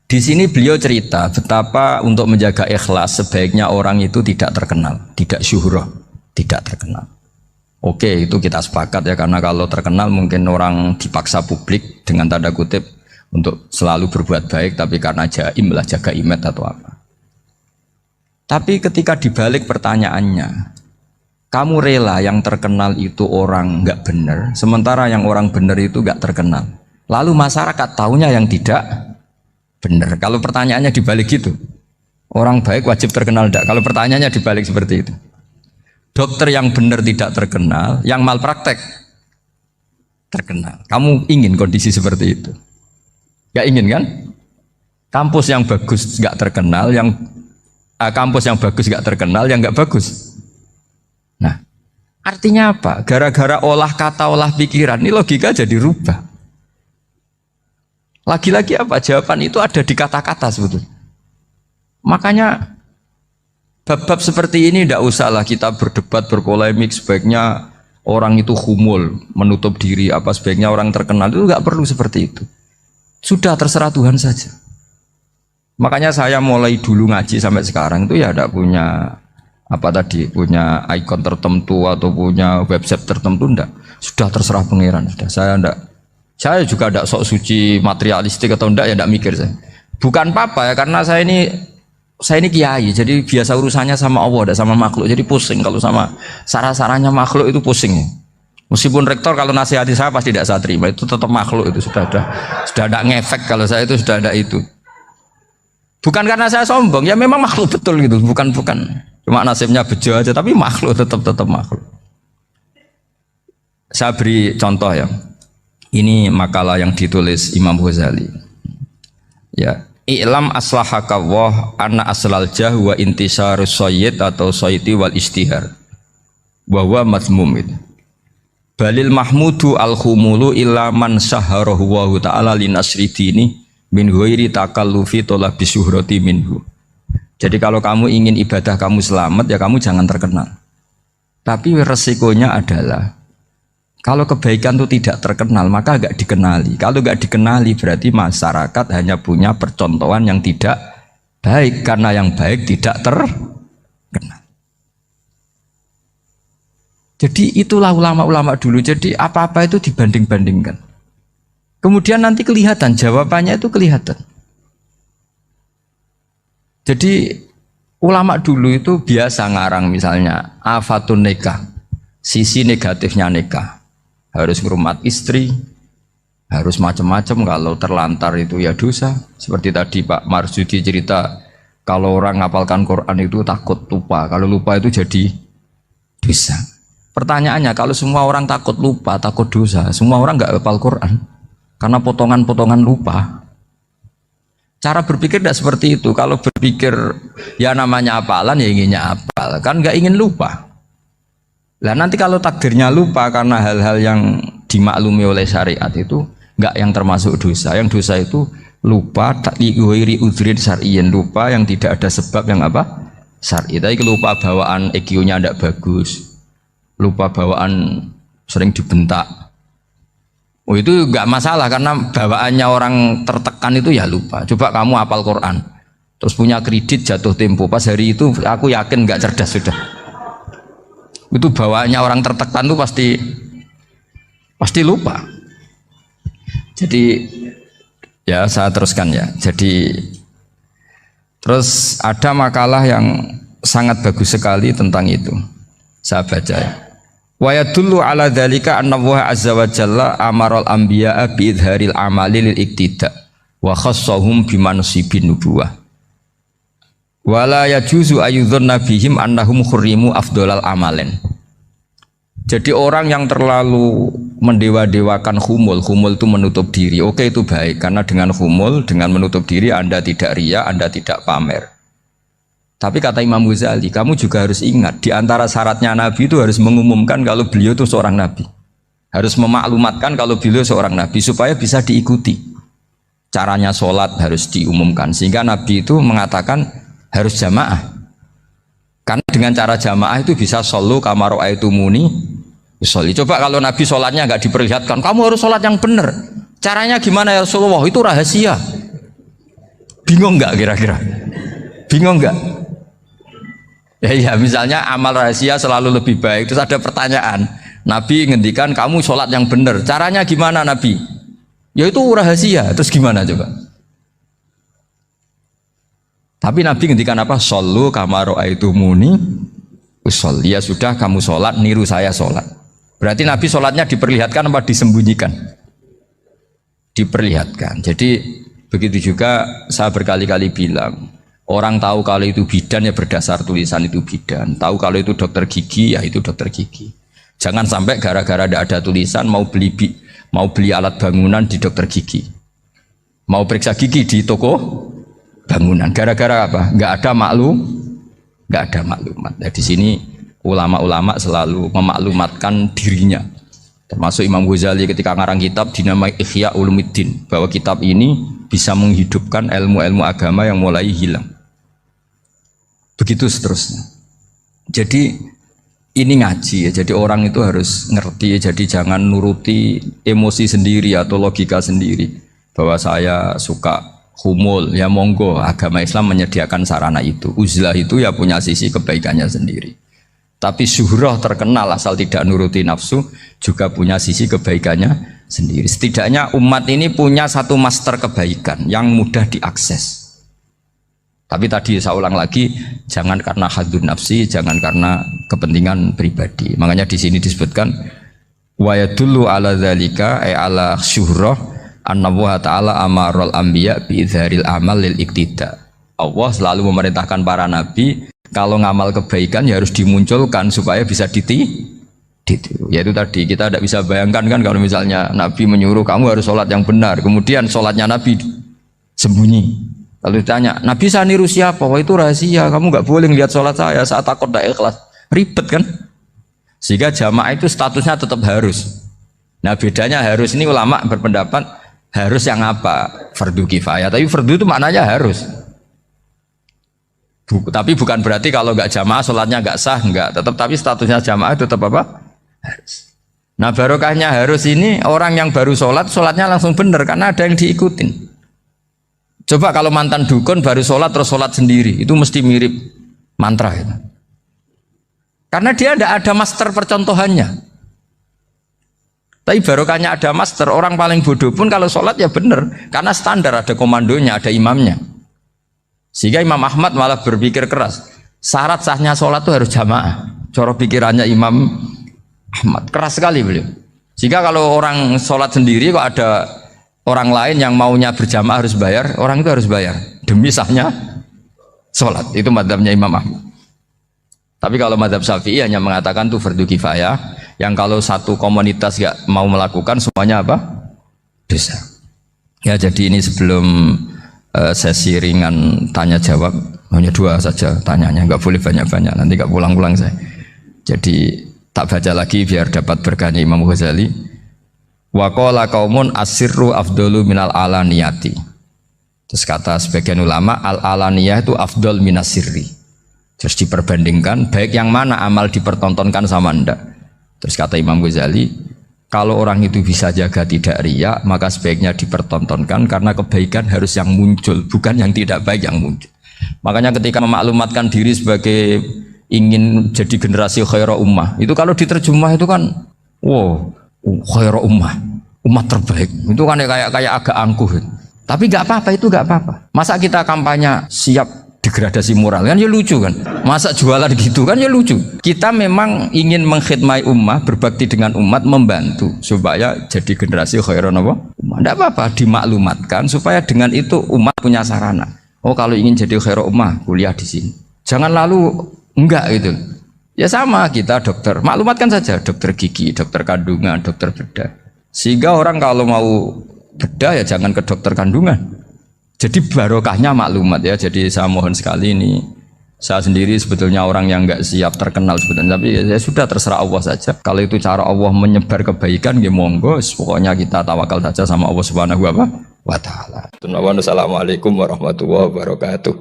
Di sini beliau cerita betapa untuk menjaga ikhlas sebaiknya orang itu tidak terkenal, tidak syuhrah, tidak terkenal. Oke, itu kita sepakat ya, karena kalau terkenal mungkin orang dipaksa publik dengan tanda kutip untuk selalu berbuat baik, tapi karena jaim lah, jaga image atau apa. Tapi ketika dibalik pertanyaannya, kamu rela yang terkenal itu orang nggak benar, sementara yang orang benar itu nggak terkenal. Lalu masyarakat taunya yang tidak benar. Kalau pertanyaannya dibalik gitu, orang baik wajib terkenal enggak? Kalau pertanyaannya dibalik seperti itu. Dokter yang benar tidak terkenal, yang malpraktek terkenal. Kamu ingin kondisi seperti itu? Gak ingin kan? Kampus yang bagus gak terkenal, kampus yang bagus gak terkenal, yang gak bagus. Nah, artinya apa? Gara-gara olah kata, olah pikiran, ini logika jadi rubah. Lagi-lagi apa? Jawaban itu ada di kata-kata sebetulnya. Makanya bab-bab seperti ini tidak usahlah kita berdebat, berpolemik. Sebaiknya orang itu humul, menutup diri, apa sebaiknya orang terkenal, itu nggak perlu seperti itu. Sudah terserah Tuhan saja. Makanya saya mulai dulu ngaji sampai sekarang itu ya tidak punya punya ikon tertentu atau punya website tertentu, enggak. Sudah terserah pangeran. Sudah saya juga tidak sok suci materialistik atau enggak, ya tidak mikir saya. Bukan apa-apa ya, karena saya ini kiai, jadi biasa urusannya sama Allah, tidak sama makhluk. Jadi pusing kalau sama sarah-sarahnya makhluk itu pusing. Meskipun rektor kalau nasihati saya pasti tidak saya terima, itu tetap makhluk, itu sudah ada ngefek kalau saya itu sudah ada itu. Bukan karena saya sombong, ya memang makhluk betul gitu, bukan cuma nasibnya bejo aja, tapi makhluk tetap makhluk. Saya beri contoh ya. Ini makalah yang ditulis Imam Ghazali. Ya. I'lam aslahakallah anna aslal jahwa intisarus sayyid atau sayyidi wal istihar bahwa mazmum itu. Balil mahmudu al-khumulu illa man saharahu wa ta'ala linasri dini min ghairi takallufi talabi syuhrati minhu. Jadi kalau kamu ingin ibadah kamu selamat, ya kamu jangan terkenal. Tapi resikonya adalah kalau kebaikan itu tidak terkenal, maka nggak dikenali. Kalau nggak dikenali berarti masyarakat hanya punya percontohan yang tidak baik, karena yang baik tidak terkenal. Jadi itulah ulama-ulama dulu. Jadi apa-apa itu dibanding-bandingkan. Kemudian nanti kelihatan, jawabannya itu kelihatan. Jadi ulama dulu itu biasa ngarang misalnya afatun nikah, sisi negatifnya nikah, harus ngurmat istri, harus macam-macam, kalau terlantar itu ya dosa. Seperti tadi Pak Marsudi cerita, kalau orang ngapalkan Quran itu takut lupa, kalau lupa itu jadi dosa. Pertanyaannya, kalau semua orang takut lupa, takut dosa, semua orang nggak hafal Quran karena potongan-potongan lupa. Cara berpikir tidak seperti itu. Kalau berpikir ya namanya hafalan ya inginnya hafal, kan nggak ingin lupa. Lah nanti kalau takdirnya lupa karena hal-hal yang dimaklumi oleh syariat itu nggak yang termasuk dosa. Yang dosa itu lupa takliwiri udhrin syar'iyyan, lupa yang tidak ada sebab yang apa? Syar'i. Tapi lupa bawaan EQ-nya tidak bagus, lupa bawaan sering dibentak. Oh itu nggak masalah karena bawaannya orang tertekan itu ya lupa. Coba kamu hafal Quran, terus punya kredit jatuh tempo, pas hari itu aku yakin nggak cerdas sudah. Itu bawaannya orang tertekan itu pasti lupa. Jadi ya saya teruskan ya. Jadi terus ada makalah yang sangat bagus sekali tentang itu. Saya baca ya. Wa yadullu ala dzalika anna Allah azza wa jalla amaral anbiya'a bi idharil amali lil iktida wa khassahum bi mansibin nubuwah. Wa la yajuzu ayyudhanna bihim annahum khurrimu afdhalal amalen. Jadi orang yang terlalu mendewa-dewakan khumul itu menutup diri. Oke, itu baik karena dengan khumul, dengan menutup diri Anda tidak riya, Anda tidak pamer. Tapi kata Imam Ghazali, kamu juga harus ingat di antara syaratnya Nabi itu harus mengumumkan kalau beliau itu seorang Nabi. Harus memaklumatkan kalau beliau seorang Nabi supaya bisa diikuti. Caranya sholat harus diumumkan sehingga Nabi itu mengatakan harus jamaah. Karena dengan cara jamaah itu bisa shollu kama ra'aitumuni usolli. Coba kalau Nabi sholatnya nggak diperlihatkan, kamu harus sholat yang benar. Caranya gimana ya Rasulullah? Itu rahasia. Bingung nggak kira-kira? Bingung nggak? Ya misalnya amal rahasia selalu lebih baik. Terus ada pertanyaan, Nabi ngendikan kamu sholat yang benar, caranya gimana Nabi? Ya itu rahasia. Terus gimana coba? Tapi Nabi ngendikan apa? Shollu kama ra'aitumuni usolli. Ya sudah, kamu sholat niru saya sholat. Berarti Nabi sholatnya diperlihatkan apa disembunyikan? Diperlihatkan. Jadi begitu juga saya berkali-kali bilang, orang tahu kalau itu bidan ya berdasar tulisan itu bidan. Tahu kalau itu dokter gigi ya itu dokter gigi. Jangan sampai gara-gara tidak ada tulisan mau beli alat bangunan di dokter gigi, mau periksa gigi di toko bangunan. Gara-gara apa? Nggak ada maklumat. Nah, di sini ulama-ulama selalu memaklumatkan dirinya. Termasuk Imam Ghazali ketika ngarang kitab dinamai Ihya Ulumuddin, bahwa kitab ini bisa menghidupkan ilmu-ilmu agama yang mulai hilang. Begitu seterusnya. Jadi ini ngaji ya, jadi orang itu harus ngerti ya, jadi jangan nuruti emosi sendiri atau logika sendiri bahwa saya suka humul, ya monggo, agama Islam menyediakan sarana itu. Uzlah itu ya punya sisi kebaikannya sendiri. Tapi syuhrah terkenal asal tidak nuruti nafsu juga punya sisi kebaikannya sendiri. Setidaknya umat ini punya satu master kebaikan yang mudah diakses. Tapi tadi saya ulang lagi, jangan karena hadun nafsi, jangan karena kepentingan pribadi. Makanya di sini disebutkan wa yadullu ala dzalika ay ala syuhrah anna wa ta'ala amarul anbiya bi idharil amal lil iktida. Allah selalu memerintahkan para nabi kalau ngamal kebaikan ya harus dimunculkan supaya bisa ditiru. Yaitu tadi kita tidak bisa bayangkan kan kalau misalnya Nabi menyuruh kamu harus sholat yang benar, kemudian sholatnya Nabi sembunyi. Lalu ditanya, Nabi saya niru siapa? Wah itu rahasia, kamu nggak boleh lihat sholat saya, saat takut tidak ikhlas. Ribet kan? Sehingga jamaah itu statusnya tetap harus. Nah bedanya harus ini ulama berpendapat harus yang apa? Fardu kifayah. Tapi fardu itu maknanya harus. Tapi bukan berarti kalau nggak jamaah sholatnya nggak sah, nggak. Tetap tapi statusnya jamaah tetap apa? Harus. Nah barokahnya harus ini orang yang baru sholat, sholatnya langsung bener karena ada yang diikutin. Coba kalau mantan dukun baru sholat terus sholat sendiri, itu mesti mirip mantra gitu. Karena dia tidak ada master percontohannya. Tapi barokahnya ada master, orang paling bodoh pun kalau sholat ya bener, karena standar ada komandonya, ada imamnya. Sehingga Imam Ahmad malah berpikir keras, syarat sahnya sholat itu harus jamaah. Cara pikirannya Imam Ahmad keras sekali beliau. Sehingga kalau orang sholat sendiri kok ada orang lain yang maunya berjamaah harus bayar, orang itu harus bayar demi sahnya sholat. Itu madzhabnya Imam Ahmad. Tapi kalau madzhab Syafi'i hanya mengatakan itu fardu kifayah, yang kalau satu komunitas gak mau melakukan semuanya apa? Dosa. Ya jadi ini sebelum sesi ringan tanya jawab, hanya 2 saja tanyanya, nggak boleh banyak-banyak, nanti nggak pulang-pulang saya. Jadi tak baca lagi biar dapat berkahnya Imam Ghazali. Wa qala qaumun asirru afdalu minal alaniyati. Terus kata sebagian ulama al alaniyah itu afdal minas sirri. Terus diperbandingkan baik yang mana amal dipertontonkan sama ndak. Terus kata Imam Ghazali, kalau orang itu bisa jaga tidak riya, maka sebaiknya dipertontonkan karena kebaikan harus yang muncul, bukan yang tidak baik yang muncul. Makanya ketika memaklumatkan diri sebagai ingin jadi generasi khairah ummah, itu kalau diterjemah itu kan wow, khairah ummah, umat terbaik. Itu kan kayak agak angkuh. Tapi nggak apa-apa, itu nggak apa-apa. Masa kita kampanye siap degradasi moral kan ya lucu kan, masa jualan gitu kan ya lucu. Kita memang ingin mengkhidmati ummah, berbakti dengan umat, membantu supaya jadi generasi khairun apa? Ummah. Tidak apa-apa dimaklumatkan supaya dengan itu umat punya sarana. Oh kalau ingin jadi khairun ummah kuliah di sini. Jangan lalu enggak gitu. Ya sama kita dokter, maklumatkan saja dokter gigi, dokter kandungan, dokter bedah. Sehingga orang kalau mau bedah ya jangan ke dokter kandungan. Jadi barokahnya maklumat ya. Jadi saya mohon sekali ini, saya sendiri sebetulnya orang yang nggak siap terkenal sebetulnya, tapi ya sudah terserah Allah saja. Kalau itu cara Allah menyebar kebaikan, ya monggo. Pokoknya kita tawakal saja sama Allah Subhanahu wa Ta'ala. Assalamualaikum warahmatullahi wabarakatuh.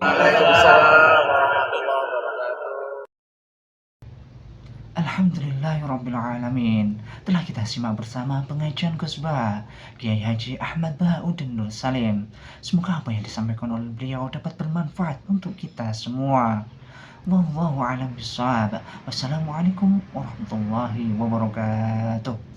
Alhamdulillahirrabbilalamin. Telah kita simak bersama pengajian khutbah Kiai Haji Ahmad Bahauddin Nur Salim. Semoga apa yang disampaikan oleh beliau dapat bermanfaat untuk kita semua. Wallahu a'lam bishawab. Wassalamualaikum warahmatullahi wabarakatuh.